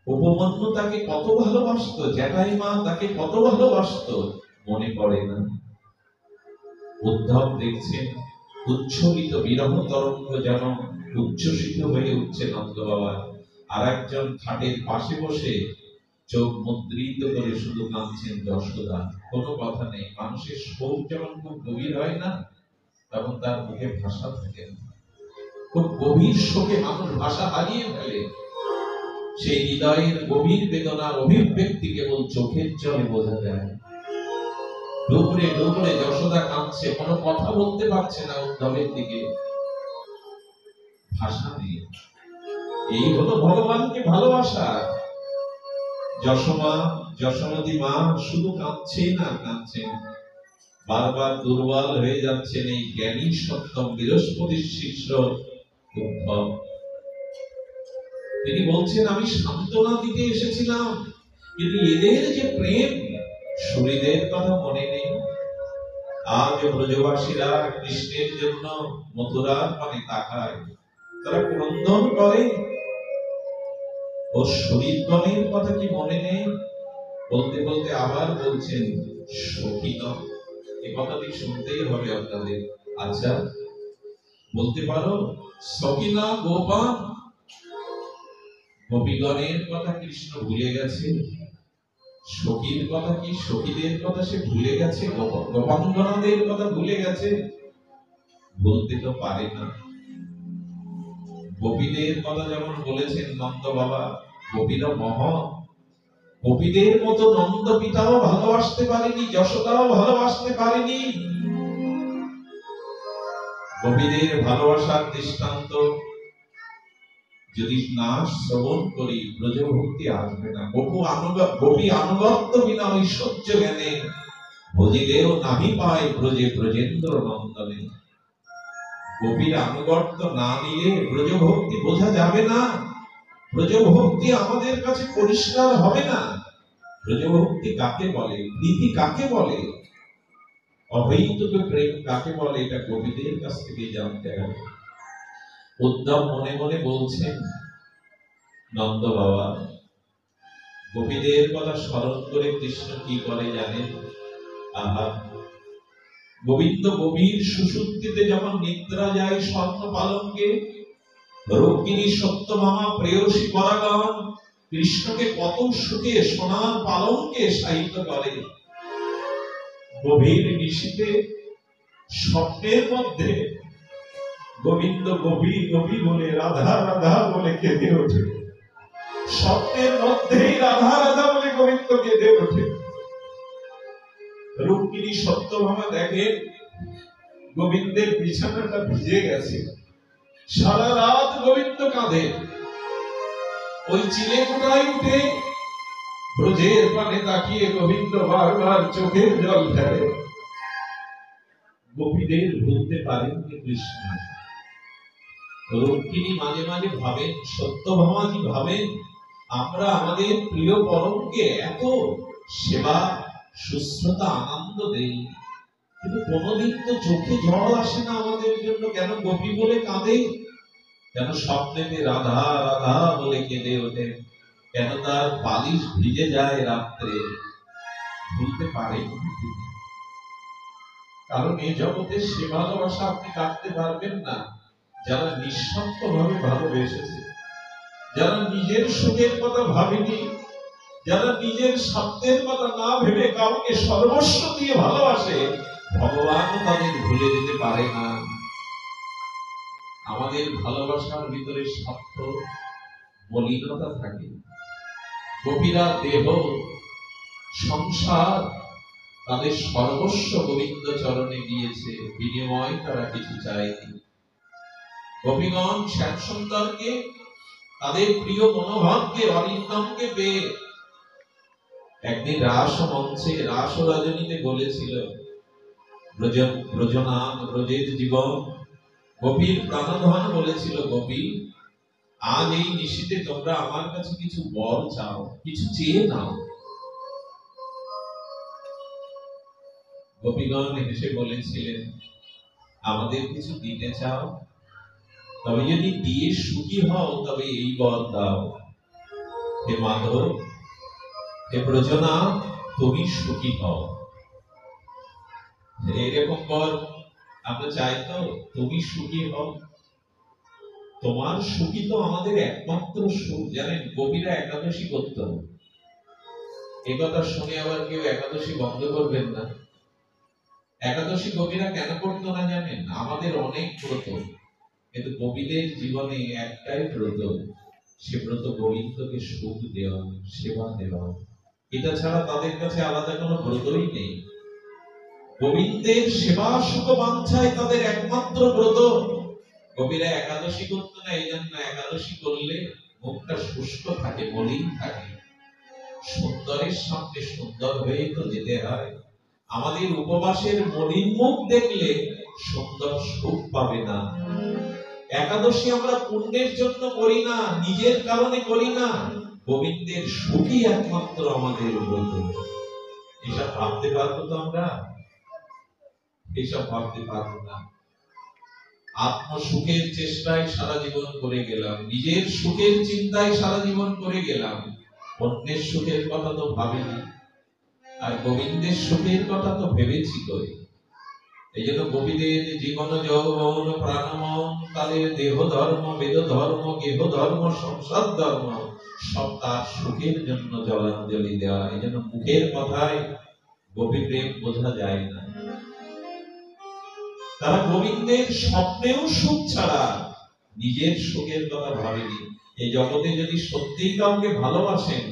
উপমন্যু তাকে কত ভালোবাসত, জ্যাঠাই মা তাকে কত ভালোবাসত, মনে পড়ে না? উদ্ধব দেখছেন উচ্ছ্বলিত বিরহ তরঙ্গ যেন উচ্ছ্বসিত হয়ে উঠছে নন্দ বাবা। আর একজন খাটের পাশে বসে চোখ মুদ্রিত করে শুধু কাঁদছেন যশোদা। কোনো কথা নেই। মানুষের শোক যখন খুব গভীর হয় না, তখন তার মুখে ভাষা থাকে না। খুব গভীর শোকে মানুষ ভাষা হারিয়ে ফেলে। সেই হৃদয়ের গভীর বেদনার অভিব্যক্তি কেবল চোখের জলে বোঝা যায়। ডুবরে ডুবরে যশোদা কাঁদছে, কোনো কথা বলতে পারছে না উদ্ধবের দিকে, ভাষা নেই। এই হলো ভগবানকে ভালোবাসা। যশোমা, যশোমতী মা শুধু কাঁদছেন আর কাঁদছেন, বারবার দুর্বল হয়ে যাচ্ছেন এই জ্ঞানী সপ্তম বৃহস্পতির শিষ্য উদ্ধব। তিনি বলছেন, আমি সান্ত্বনা দিতে এসেছিলাম, কিন্তু এদের যে প্রেম, শরীরের কথা মনে নেই। আজ ব্রজবাসীরা কৃষ্ণের জন্য মথুরার পানে তাকায়, তারা ক্রন্দন করে, ও শরীরগণের কথা কি মনে নেই? বলতে বলতে আবার বলছেন, সখীন। এই কথাটি শুনতেই হবে আপনাদের। আচ্ছা, বলতে পারো সখীনা গোপান? গোপীগণের কথা কৃষ্ণ ভুলে গেছে? সখীর কথা কি, সখীদের কথা সে ভুলে গেছে? গোপাঙ্গনাদের কথা ভুলে গেছে? বলতে তো পারে না। গোপীদের কথা যেমন বলেছেন নন্দ বাবা, গোপীরা মহৎ। গোপীদের মতো নন্দ পিতাও ভালোবাসতে পারেনি, যশোদাও ভালোবাসতে পারেনি। গোপীদের ভালোবাসার দৃষ্টান্ত যদি না শ্রবণ করি, ব্রজভক্তি আসবে না। গোপী আনুগত্য বিনা ঐশ্বর্য জ্ঞানে ভজিলেও নাহি পায় ব্রজে ব্রজেন্দ্র নন্দনে। গোপীর আনুগত্য না নিয়ে ব্রজভক্তি বোঝা যাবে না। ব্রজভক্তি আমাদের কাছে পরিষ্কার হবে না। ব্রজভক্তি কাকে বলে, প্রীতি কাকে বলে, অবৈতনিক প্রেম কাকে বলে, এটা গোপীদের কাছ থেকে জানতে হবে। উদ্ধব মনে মনে বলছেন, নন্দ বাবা, গোপীদের কথা স্মরণ করে কৃষ্ণ কি করে জানেন? আহা, গোবিন্দ গভীর সুষুপ্তিতে যখন নিদ্রা যায় স্বর্ণ পালঙ্কে, রুক্মিণী সত্যভামা প্রেয়সী পরাগণ কৃষ্ণকে কত সুখে সোনার পালঙ্কে শায়িত করে। গভীর নিশীথে স্বপ্নের মধ্যে গোবিন্দ গোপী গোপী বলে, রাধা রাধা বলে কেঁদে ওঠে। স্বপ্নের মধ্যেই রাধা রাধা বলে গোবিন্দ কেঁদে ওঠে। রুক্মিণী সত্যভামা দেখেন গোবিন্দের বিছানাটা ভিজে গেছে, সারা রাত গোবিন্দ কাঁদে। ওই চিলে কোটায় উঠে ব্রজের পানে তাকিয়ে গোবিন্দ বারবার চোখের জল ফেলে। গোপীদের ভুলতে পারেননি কৃষ্ণ। রুক্মিণী মাঝে মাঝে ভাবেন, সত্যভামাজি ভাবেন, আমরা আমাদের প্রিয় পরমকে এত সেবা শুশ্রূষা আনন্দ দেই, কিন্তু কোনোদিন তো চোখে জল আসে না আমাদের জন্য। কেন গোপী বলে কাঁদে? কেন স্বপ্নেতে রাধা রাধা বলে কেঁদে ওঠে? কেন তার বালিশ ভিজে যায় রাত্রে? ভুলতে পারেন তিনি। কারণ এই জগতে সে ভালোবাসা আপনি কাটতে পারবেন না যারা নিঃস্বার্থ ভাবে ভালোবেসেছে, যারা নিজের সুখের কথা ভাবেনি, যারা নিজের স্বার্থের কথা না ভেবে কাউকে সর্বস্ব দিয়ে ভালোবাসে। ভগবানও তাদের ভুলে যেতে পারে না। আমাদের ভালোবাসার ভিতরে স্বার্থ, মলিনতা থাকে। গোপীরা দেহ, সংসার, তাদের সর্বস্ব গোবিন্দ চরণে দিয়েছে, বিনিময় তারা কিছু চায়নি। গোপীগণ শ্যাম সুন্দরকে, তাদের প্রিয় মনোভাবকে, অরিন্দমকে পেয়ে একদিন রাস মঞ্চে, রাস রজনীতে বলেছিল, ব্রজনাম ব্রজের জীবন, গোপীর প্রাণধন বলেছিল, গোপী আজ এই নিশীতে তোমরা আমার কাছে কিছু বর চাও, কিছু চেয়ে নাও। গোপীগণ হেসে বলেছিলেন, আমাদের কিছু দিতে চাও? তবে যদি দিয়ে সুখী হও তবে এই বর দাও, হে মাধব, হে ব্রজনা, তুমি সুখী হও। এরকম বর আমরা চাই তো? তুমি সুখী হও। তোমার সুখী তো আমাদের একমাত্র সুখ। জানেন, গোপীরা একাদশী করত। এ কথা শুনে আবার কেউ একাদশী বন্ধ করবেন না। একাদশী গোপীরা কেন করতো না জানেন? আমাদের অনেক ব্রত, কিন্তু গোপীদের জীবনে একটাই ব্রত, সে ব্রত গোবিন্দকে সুখ দেওয়া, সেবা দেওয়া। এটা ছাড়া তাদের কাছে আলাদা কোনো ব্রতই নেই। গোবিন্দের সেবা সুখ বাঞ্ছায় তাদের একমাত্র ব্রত। গোপীরা একাদশী করতো না, এই জন্য একাদশী করলে মুখটা শুষ্ক থাকে, মলিন থাকে। সুন্দরের সামনে সুন্দর হয়ে তো যেতে হয়। আমাদের উপবাসের মলিন মুখ দেখলে সুন্দর সুখ পাবে না। একাদশী আমরা পুণ্যের জন্য করি না, নিজের কারণে করি না। গোবিন্দের সুখই একমাত্র আমাদের ব্রত। এসব ভাবতে পারবো তো আমরা? এসব ভাবতে পারবো না। আত্মসুখের চেষ্টায় সারা জীবন করে গেলাম, নিজের সুখের চিন্তায় সারা জীবন করে গেলাম, অন্যের সুখের কথা তো ভাবিনি। আর গোবিন্দের সুখের কথা তো ভেবেছি করে। এই জন্য গোপীদের জীবন যৌবন প্রাণমন, তাদের দেহ ধর্ম, বেদ ধর্ম, গেহ ধর্ম, সংসার ধর্ম, সব তার সুখের জন্য জলাঞ্জলি দেওয়া। এই জন্য মুখের কথায় গোপী প্রেম বোঝা যায় না। তারা গোবিন্দের স্বপ্নেও সুখ ছাড়া নিজের সুখের কথা ভাবেনি। এই জগতে যদি সত্যিই কাউকে ভালোবাসেন,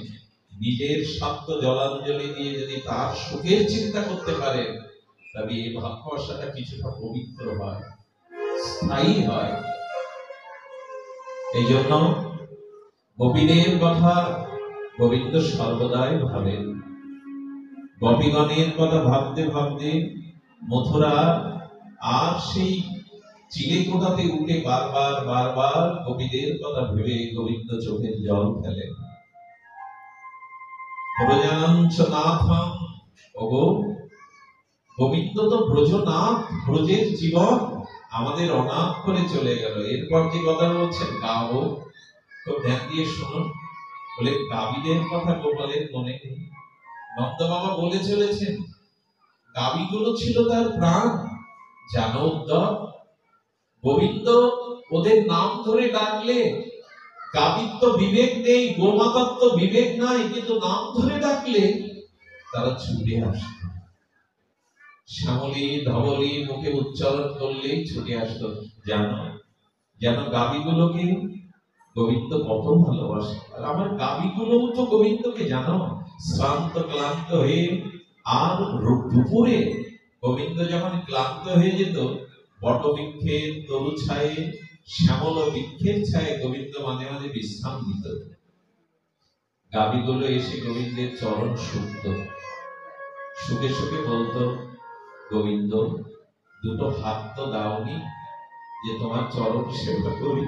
নিজের স্বার্থ জলাঞ্জলি দিয়ে যদি তার সুখের চিন্তা করতে পারেন, তবে এই ভালোবাসাটা কিছুটা পবিত্র হয়, স্থায়ী হয়। এই জন্য গোপীদের কথা গোবিন্দ সর্বদাই ভাবেন। গোপীগণের কথা ভাবতে ভাবতে মথুরা আর সেই চিলেকোঠাতে উঠে বারবার বারবার গোপীদের কথা ভেবে গোবিন্দ চোখের জল ফেলেন। ব্রজাঞ্চনাথম, ওগো গোবিন্দ তো ব্রজনাথ, ব্রজের জীবন আমাদের অনাথ করে চলে গেল। এরপর যে কথা বলছেন, গাও, তো ধ্যান দিয়ে শুনুন। বলে গাভীদের কথা গোপালের মনে নেই? নন্দ বাবা বলে চলেছেন, গাভীগুলো ছিল তার প্রাণ, জানো উদ্ধব, গোবিন্দ ওদের নাম ধরে ডাকলে গাভীর তো বিবেক নেই, গোমাতার তো বিবেক নাই, কিন্তু নাম ধরে ডাকলে তারা ছুটে আসত। শ্যামলী ধবলী মুখে উচ্চারণ করলেই ছুটে আসতো। জানো, যেন গাভীগুলোকে গোবিন্দ কত ভালোবাসে। আর আমার গাভীগুলো তো গোবিন্দকে জানো, শ্রান্ত ক্লান্ত হয়ে, আর দুপুরে গোবিন্দ যখন ক্লান্ত হয়ে যেত, বটবৃক্ষের তরু ছায়ে, শ্যামল বৃক্ষের ছায়ে গোবিন্দ মাঝে মাঝে বিশ্রাম নিত। গাভীগুলো এসে গোবিন্দের চরণ শুকত, শুকে শুকে বলতো, গোবিন্দ দুটো হাত তো দাওনি যে তোমার চরণ সেবা করি।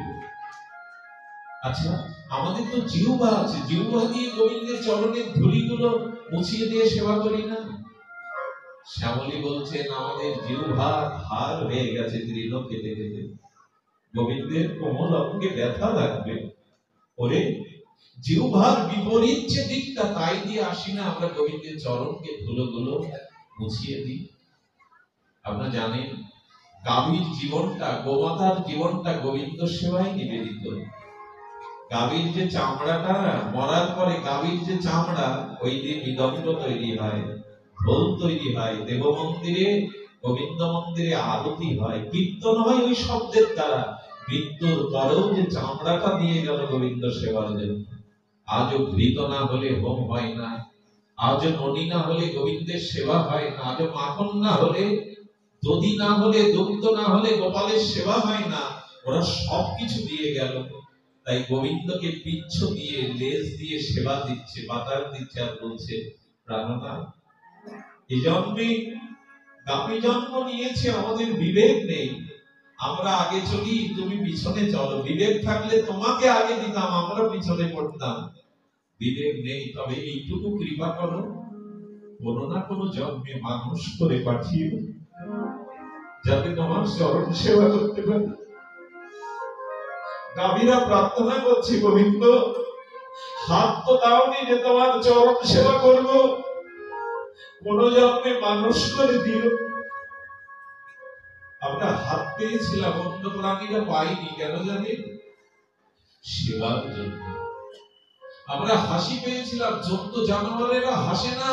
আচ্ছা, আমাদের তো জিহ্বা আছে, জিহ্বা দিয়ে গোবিন্দের চরণের ধুলিগুলো মুছিয়ে দিয়ে সেবা করি না? শ্যামলী বলছেন আমাদের জিহ্বার হার হয়ে গেছে তৃণ কেটে কেটে, গোবিন্দের কোমল অঙ্গে ব্যথা লাগবে। ওরে জিহ্বার বিপরীত যে দিকটা তাই দিয়ে আসি না আমরা গোবিন্দের চরণকে ধুলোগুলো মুছিয়ে দিই। আপনারা জানেন গাভীর জীবনটা, গোমাতার জীবনটা গোবিন্দ সেবায় নিবেদিত। গাভীর যে চামড়াটা মরার পরে গাভীর যে চামড়া, ওই দিয়ে মৃদঙ্গ তৈরি হয়, ঢোল তৈরি হয়, দেব মন্দিরে গোবিন্দ মন্দিরে আরতি হয়, কীর্তন হয় ওই শব্দের দ্বারা। মৃত্যুর পরেও যে চামড়াটা দিয়ে গেল গোবিন্দ সেবার জন্য। আজও ঘৃত না হলে হোম হয় না, আজও ননি না হলে গোবিন্দের সেবা হয় না, আজও মাখন না হলে, দধি না হলে, দুগ্ধ না হলে গোপালের সেবা হয় না। ওরা সবকিছু দিয়ে গেল, তাই গোবিন্দকে পিচ্ছ দিয়ে লেজ দিয়ে সেবা দিচ্ছে, বাতার দিচ্ছে, আর বলছে প্রাণনাথ এই জন্মে গাভী জন্ম নিয়েছে, আমাদের বিবেক নেই, আমরা আগে চলি, তুমি পিছনে চলো। বিবেক থাকলে তোমাকে আগে দিতাম, আমরা পিছনে পড়তাম। বিবেক নেই, তবে এইটুকু কৃপা করো, কোনো না কোনো জন্মে মানুষ করে পাঠিয়ে যাতে তোমার চরণ সেবা করতে পারি। গাভীরা প্রার্থনা করছে, গোবিন্দ হাত তো দাওনি যে তোমার চরণ সেবা করব, কোন জন্মে মানুষ করে দিও। আমরা হাত পেয়েছিলাম, অন্য প্রাণীরা পাইনি, কেন জানেন? সেবার জন্য। আমরা হাসি পেয়েছিলাম, জন্তু জানোয়ারেরা হাসে না,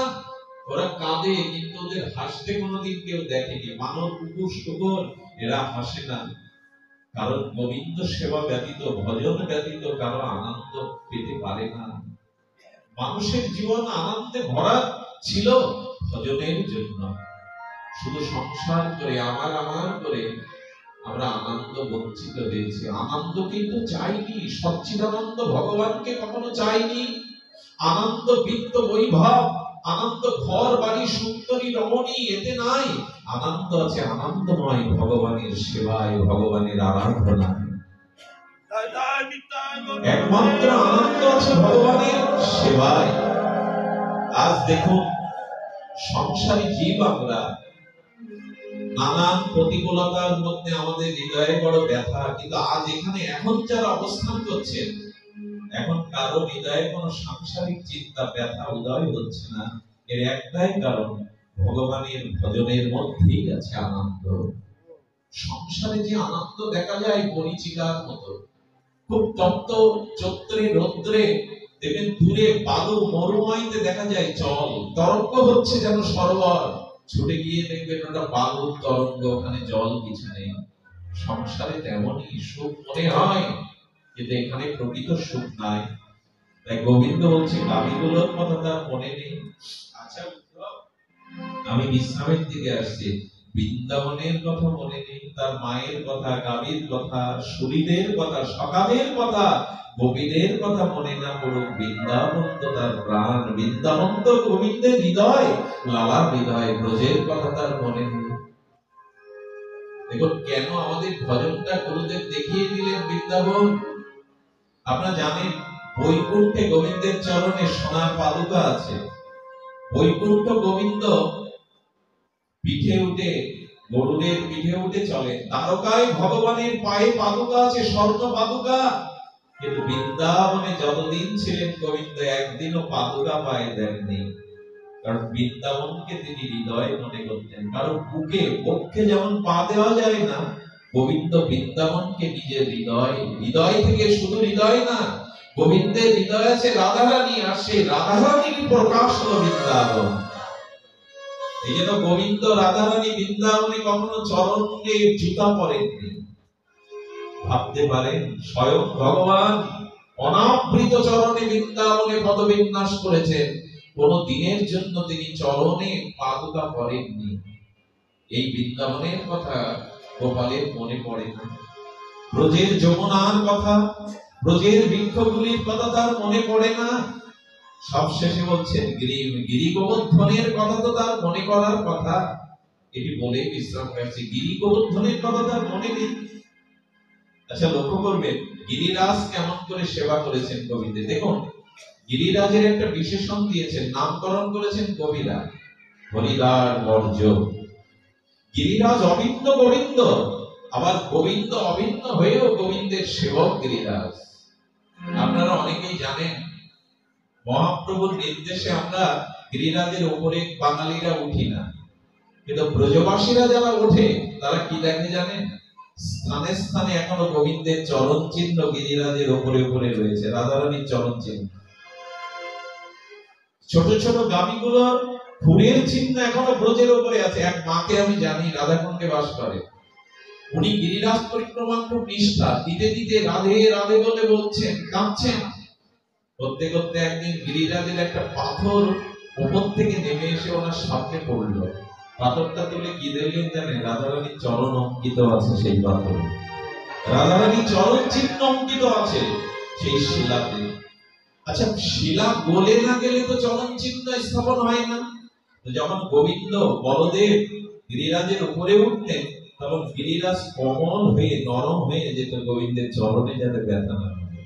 ওরা কাঁদে, কিন্তু ওদের হাসতে কোনোদিন কেউ দেখেনি। মানব, কুকুর, শুকর এরা হাসে না, কারণ গোবিন্দ সেবা ব্যতীত, ভজন ব্যতীত কারো আনন্দ পেতে পারে না। মানুষের জীবন আনন্দে ভরা ছিল ভজনের জন্য। শুধু সংসার করে আমার আমার করে আমরা আনন্দ বঞ্চিত হয়েছি। আনন্দ কিন্তু চাইনি, সচ্চিদানন্দ ভগবানকে কখনো চাইনি। আনন্দ বিত্ত বৈভব, আনন্দ ঘর বাড়ি সুন্দরী রমণী, এতে নাই। আনন্দ আছে আনন্দময় ভগবানের সেবায়, ভগবানের আরাধনায়। একমাত্র আনন্দ আছে ভগবানের সেবায়। আজ দেখুন সংসারী জীব আমরা, নানান প্রতিকূলতার মধ্যে আমাদের হৃদয়ে বড় ব্যথা, কিন্তু আজ এখানে এখন যারা অবস্থান করছেন, এখন কারো হৃদয়ে কোনো সাংসারিক চিন্তা ব্যথা উদয় হচ্ছে না। এর একটাই কারণ, ভগবানের ভজনের মধ্যেই আছে আনন্দ। সংসারে যে আনন্দ দেখা যায় পরিচিকার মতো, খুব তপ্ত চৈত্রে রৌদ্রে দেখবেন দূরে বালু মরুময়তে দেখা যায় জল তরঙ্গ হচ্ছে যেন সরোবর, ছুটে গিয়ে দেখবেন ওটা বালুর তরঙ্গ, ওখানে জল কিছু নেই। সংসারে তেমনই সুখ মনে হয়, কিন্তু এখানে প্রকৃত সুখ নাই। তাই গোবিন্দ বলছে গাভীগুলোর কথা তার মনে নেই। আচ্ছা আমি বিশ্রামের দিকে আসছি, বৃন্দাবনের কথা মনে নেই, তার মায়ের কথা, গাভীর কথা, সুরীদের কথা, সকালের কথা, গোপীদের কথা মনে না পড়ুক, বৃন্দাবন তো তার প্রাণ, বৃন্দাবন তো গোবিন্দের হৃদয়, লালার হৃদয়, ব্রজের কথা তার মনে নেই। দেখুন কেন আমাদের ভজনটা গুরুদেব দেখিয়ে দিলেন বৃন্দাবন। আপনারা জানেন বৈকুণ্ঠে গোবিন্দের চরণে সোনার পাদুকা আছে। বৈকুণ্ঠ গোবিন্দ পিঠে উঠে, গরুড়ের পিঠে উঠে চলে, তারকায় ভগবানের পায়ে পাদুকা আছে, স্বর্ণ পাদুকা। কিন্তু বৃন্দাবনে যতদিন ছিলেন গোবিন্দ একদিনও পাদুকা পায়ে দেননি, কারণ বৃন্দাবনকে তিনি হৃদয় মনে করতেন। কারণ বুকে বক্ষে যেমন পা দেওয়া যায় না, গোবিন্দ বৃন্দাবনকে নিজের হৃদয়, হৃদয় থেকে শুধু হৃদয় না, গোবিন্দের হৃদয় আছে রাধারানী, আর সেই রাধারানীর প্রকাশ হলো বৃন্দাবন। এই জন্য গোবিন্দ রাধারানী বৃন্দাবনে কখনো চরণে জুতা পরেননি। ভাবতে পারেন স্বয়ং ভগবান অনাবৃত চরণে বৃন্দাবনে পদবিন্যাস করেছেন, কোন দিনের জন্য তিনি চরণে পাদুকা পরেননি। এই বৃন্দাবনের কথা গোপালের মনে পড়ে না, ব্রজের যমুনার কথা, ব্রজের বৃক্ষগুলির কথা তার মনে পড়ে না। সবশেষে বলছেন গিরি গোবর্ধনের কথা তো তার মনে করার কথা। এটি বলে বিশ্রাম করছে, গিরি গোবর্ধনের কথা তার মনে নেই। আচ্ছা লক্ষ্য করবেন গিরিরাজ কেমন করে সেবা করেছেন গোবিন্দের। দেখুন গিরিরাজের একটা বিশেষণ দিয়েছেন, নামকরণ করেছেন কবিরা। হরিদার বর্জ্য। গিরিরাজ অভিন্ন গোবিন্দ, আবার গোবিন্দ অভিন্ন হয়েও গোবিন্দের সেবক গিরিরাজ। আপনারা অনেকেই জানেন মহাপ্রভুর নির্দেশে আমরা গিরিরাজের উপরে বাঙালিরা উঠি না, কিন্তু ব্রজবাসীরা যারা ওঠে তারা কি দেখে জানেন? স্থানে স্থানে এখনো গোবিন্দের চরণ চিহ্ন গিরিরাজের উপরে উপরে রয়েছে, রাধারানীর চরণ চিহ্ন। ছোট ছোট গাভীগুলোর ফুলের চিহ্ন এখনো ব্রজের উপরে আছে। এক মাকে আমি জানি রাধাকুণ্ডে বাস করে, উনি গিরিরাজ পরিক্রমা খুব নিষ্ঠা, দিতে দিতে রাধে রাধে বলে বলছেন, কাঁদছেন। করতে করতে একদিন গিরিরাজের একটা পাথর উপর থেকে নেমে এসে ওনার সামনে পড়লো। পাথরটা তুলে কি দেখলেন জানেন? রাধারানীর চরণ অঙ্কিত আছে সেই পাথরে, রাধারানীর চরণ চিহ্ন অঙ্কিত আছে সেই শিলাতে। আচ্ছা, শিলা গলে না গেলে তো চরণ চিহ্ন স্থাপন হয় না। যখন গোবিন্দ বলদেব গিরিরাজের উপরে উঠলেন, তখন গিরিরাজ কোমল হয়ে নরম হয়ে যেত, গোবিন্দের চরণে যাতে ব্যথা না হয়।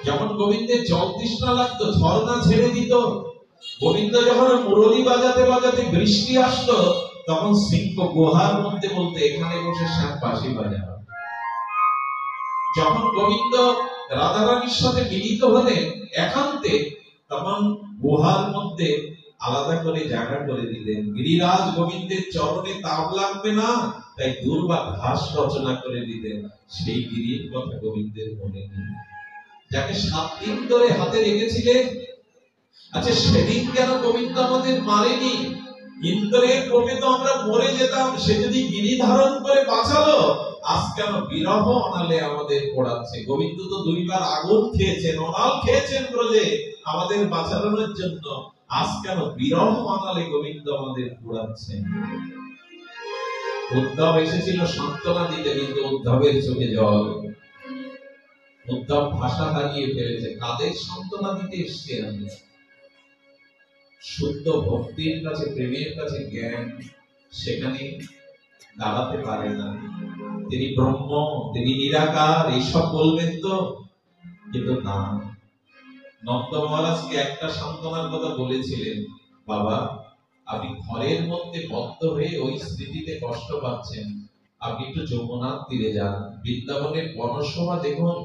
যখন গোবিন্দের জল তৃষ্ণা লাগতো, ঝর্ণা ছেড়ে দিত। গোবিন্দ যখন মুরলী বাজাতে বাজাতে বৃষ্টি আসতো, তখন সিংহ গুহার মধ্যে বলতে, এখানে বসে শ্যাম বাঁশি বাজাও। যখন গোবিন্দ রাধারানীর সাথে মিলিত হলেন একান্তে, তখন গুহার মধ্যে আলাদা করে জায়গা করে দিলেন। গিরিরাজ গোবিন্দের চরণে তাপ লাগবে না, তাই দুর্বা ঘাস রচনা করে দিলেন। সেই গিরির কথা গোবিন্দের মনে নেই, যাকে 7 দিন ধরে হাতে রেখেছিলেন। আচ্ছা, সেদিন কেন গোবিন্দ আমাদের মারেনি? ইন্দ্রের কোপে তো আমরা মরে যেতাম, সে যদি গিরি ধারণ করে বাঁচালো, আজ কেন বিরহ অনালে আমাদের পোড়াচ্ছে? গোবিন্দ তো 2 বার আগুন খেয়েছেন, অনাল খেয়েছেন ব্রজে আমাদের বাঁচানোর জন্য, আজ কেন বিরহ অনালে গোবিন্দ আমাদের পোড়াচ্ছেন? উদ্ধব এসেছিল সান্ত্বনা দিতে, কিন্তু উদ্ধবের চোখে জল। উদ্ধব ভাষা হারিয়ে ফেলেছে, কাদের সান্ত্বনা দিতে এসছে? আমি শুদ্ধ ভক্তির কাছে, প্রেমের কাছে জ্ঞান সেখানে দাঁড়াতে পারে না। তিনি ব্রহ্ম, তিনি নিরাকার, এইসব বলবেন তো, কিন্তু না। নন্দ মহারাজকে একটা সান্ত্বনার কথা বলেছিলেন, বাবা আপনি ঘরের মধ্যে বদ্ধ হয়ে ওই স্মৃতিতে কষ্ট পাচ্ছেন, আপনি একটু যমুনার তীরে যান, বৃন্দাবনের বনসভা দেখুন,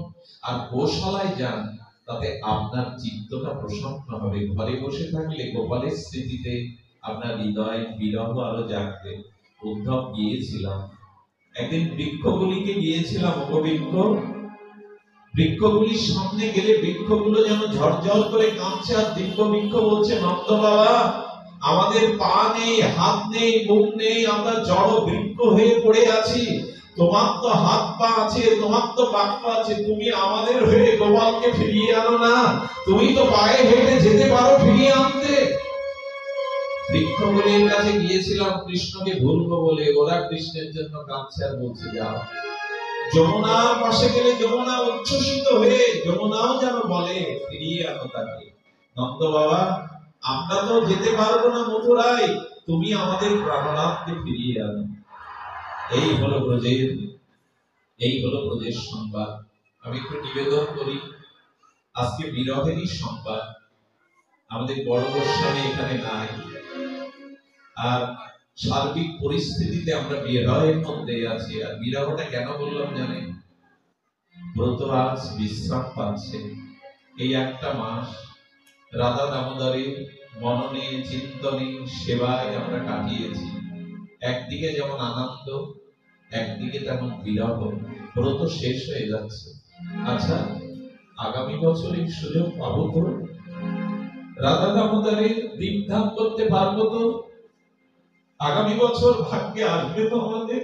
আর গোশালায় যান, তাতে আপনার চিত্তটা প্রসন্ন হবে। ঘরে বসে থাকলে গোপালের স্মৃতিতে আপনার হৃদয় বিরহ আরো জাগবে। উদ্ধব গিয়েছিলাম একদিন, বৃক্ষগুলিকে গিয়েছিলাম, উপবৃক্ষ, বৃক্ষগুলির সামনে গেলে বৃক্ষগুলো যেন ঝরঝর করে কাঁপছে, আর দিব্য বৃক্ষ বলছে, নন্দ বাবা আমাদের পা নেই, হাত নেই, মুখ নেই, আমরা জড় বৃক্ষ হয়ে পড়ে আছি, তোমার তো হাত পা আছে, তোমার তো বাক্য আছে, তুমি আমাদের হয়ে গোপালকে ফিরিয়ে আনো না, তুমি তো পায়ে হেঁটে যেতে পারো ফিরিয়ে আনতে। বৃক্ষগুলির কাছে গিয়েছিলাম কৃষ্ণকে ভুলবো বলে, ওরা কৃষ্ণের জন্য কাঁদছে আর বলছে যাও। যমুনার পাশে গেলে যমুনা উচ্ছ্বসিত হয়ে যমুনাও যেন বলে ফিরিয়ে আনো তাকে। নন্দ বাবা আমরা তো যেতে পারবো না মথুরায়, তুমি আমাদের প্রাণনাথকে ফিরিয়ে আনো। এই হলো ব্রজের সংবাদ। আমি একটু নিবেদন করি, আজকে বিরহেরই সংবাদ। আমাদের বড় গোস্বামী এখানে নাই, আর সার্বিক পরিস্থিতিতে আমরা বিরহের মধ্যে আছি। আর বিরহটা কেন বললাম জানেন? ব্রতরাজ বিশ্রাম পাচ্ছে। এই একটা মাস রাধা দামোদরের মননে, চিন্তনে, সেবায় আমরা কাটিয়েছি। একদিকে যেমন আনন্দ, একদিকে তেমন বিরহ। ব্রত শেষ হয়ে যাচ্ছে। আচ্ছা, আগামী বছর এই সুযোগ পাবো তো? রাধা দামোদরের দীপধাম করতে পারবো তো? আগামী বছর ভাগ্যে আসবে তো আমাদের?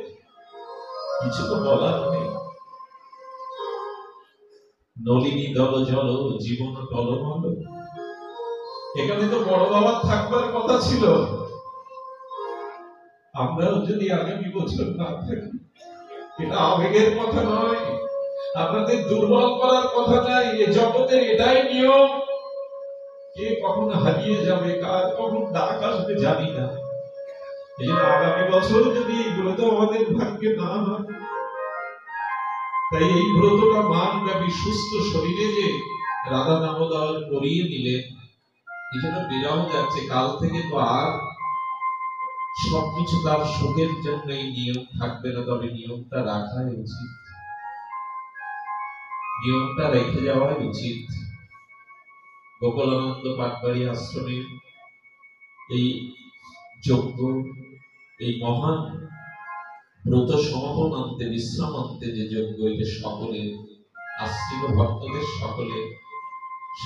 কিছু তো বলার নেই। নলিনী দল জল জীবন টলমল, এখানে তো বড় বাবার থাকবার কথা ছিল। আমরাও যদি আগামী বছর না থাকি, এটা আবেগের কথা নয়, আপনাদের দুর্বল করার কথা নাই। এ জগতের এটাই নিয়ম, কে কখন হারিয়ে যাবে, কার কখন ডাক আসবে জানি না। এই জন্য আগামী বছর যদি এই ব্রত আমাদের ভাগ্যে না হয়, তাই এই ব্রতটা মানব্যাপী সুস্থ শরীরে যে রাধা দামোদর করিয়ে নিলেন, এই জন্য বিরহ যাচ্ছে। কাল থেকে তো আর সবকিছু তার সুখের জন্য এই নিয়ম থাকবে না, তবে নিয়মটা রাখাই উচিত, নিয়মটা রেখে যাওয়াই উচিত। গোকুলানন্দ পাটবাড়ি আশ্রমের এই যজ্ঞ, এই মহান ব্রত সমাপন অন্তে বিশ্রাম অন্তে যে যজ্ঞ, এটা সকলের আশ্রিত ভক্তদের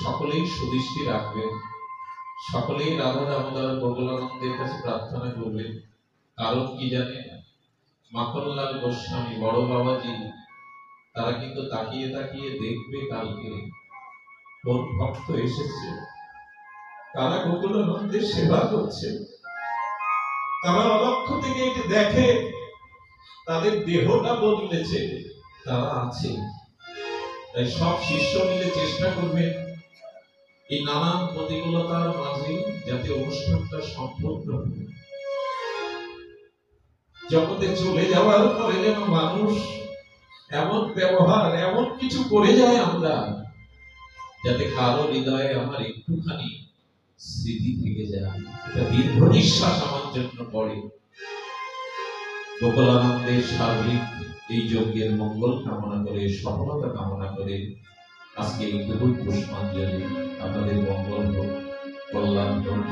সকলেই সুদৃষ্টি রাখবেন, সকলেই রাধা দামোদর গোকুলানন্দের কাছে প্রার্থনা করবেন। কারণ কি জানেন, মাখনলাল গোস্বামী বড় বাবাজি তারা কিন্তু তাকিয়ে তাকিয়ে দেখবে কালকে কোন ভক্ত এসেছে, তারা গোকুলানন্দের সেবা করছে, তারা অলক্ষ্য থেকে এটি দেখে, তাদের দেহটা বদলেছে, তারা আছে। তাই সব শিষ্য মিলে চেষ্টা করবেন এই নানান প্রতিকূলতার মাঝে যাতে অনুষ্ঠানটা সম্পূর্ণ হয়। জগতে চলে যাওয়ার পরে যেন মানুষ এমন ব্যবহার, এমন কিছু করে যায় আমরা, যাতে কারো হৃদয়ে আমার একটুখানি স্মৃতি থেকে যায়, এটা দীর্ঘ নিঃশ্বাস আমার জন্য পড়ে। গোকুলানন্দের সার্বিক এই যজ্ঞের মঙ্গল কামনা করে, সফলতা কামনা করে আজকে এই পুষ্পাঞ্জলি আপনাদের মঙ্গল হোক, কল্যাণ হোক।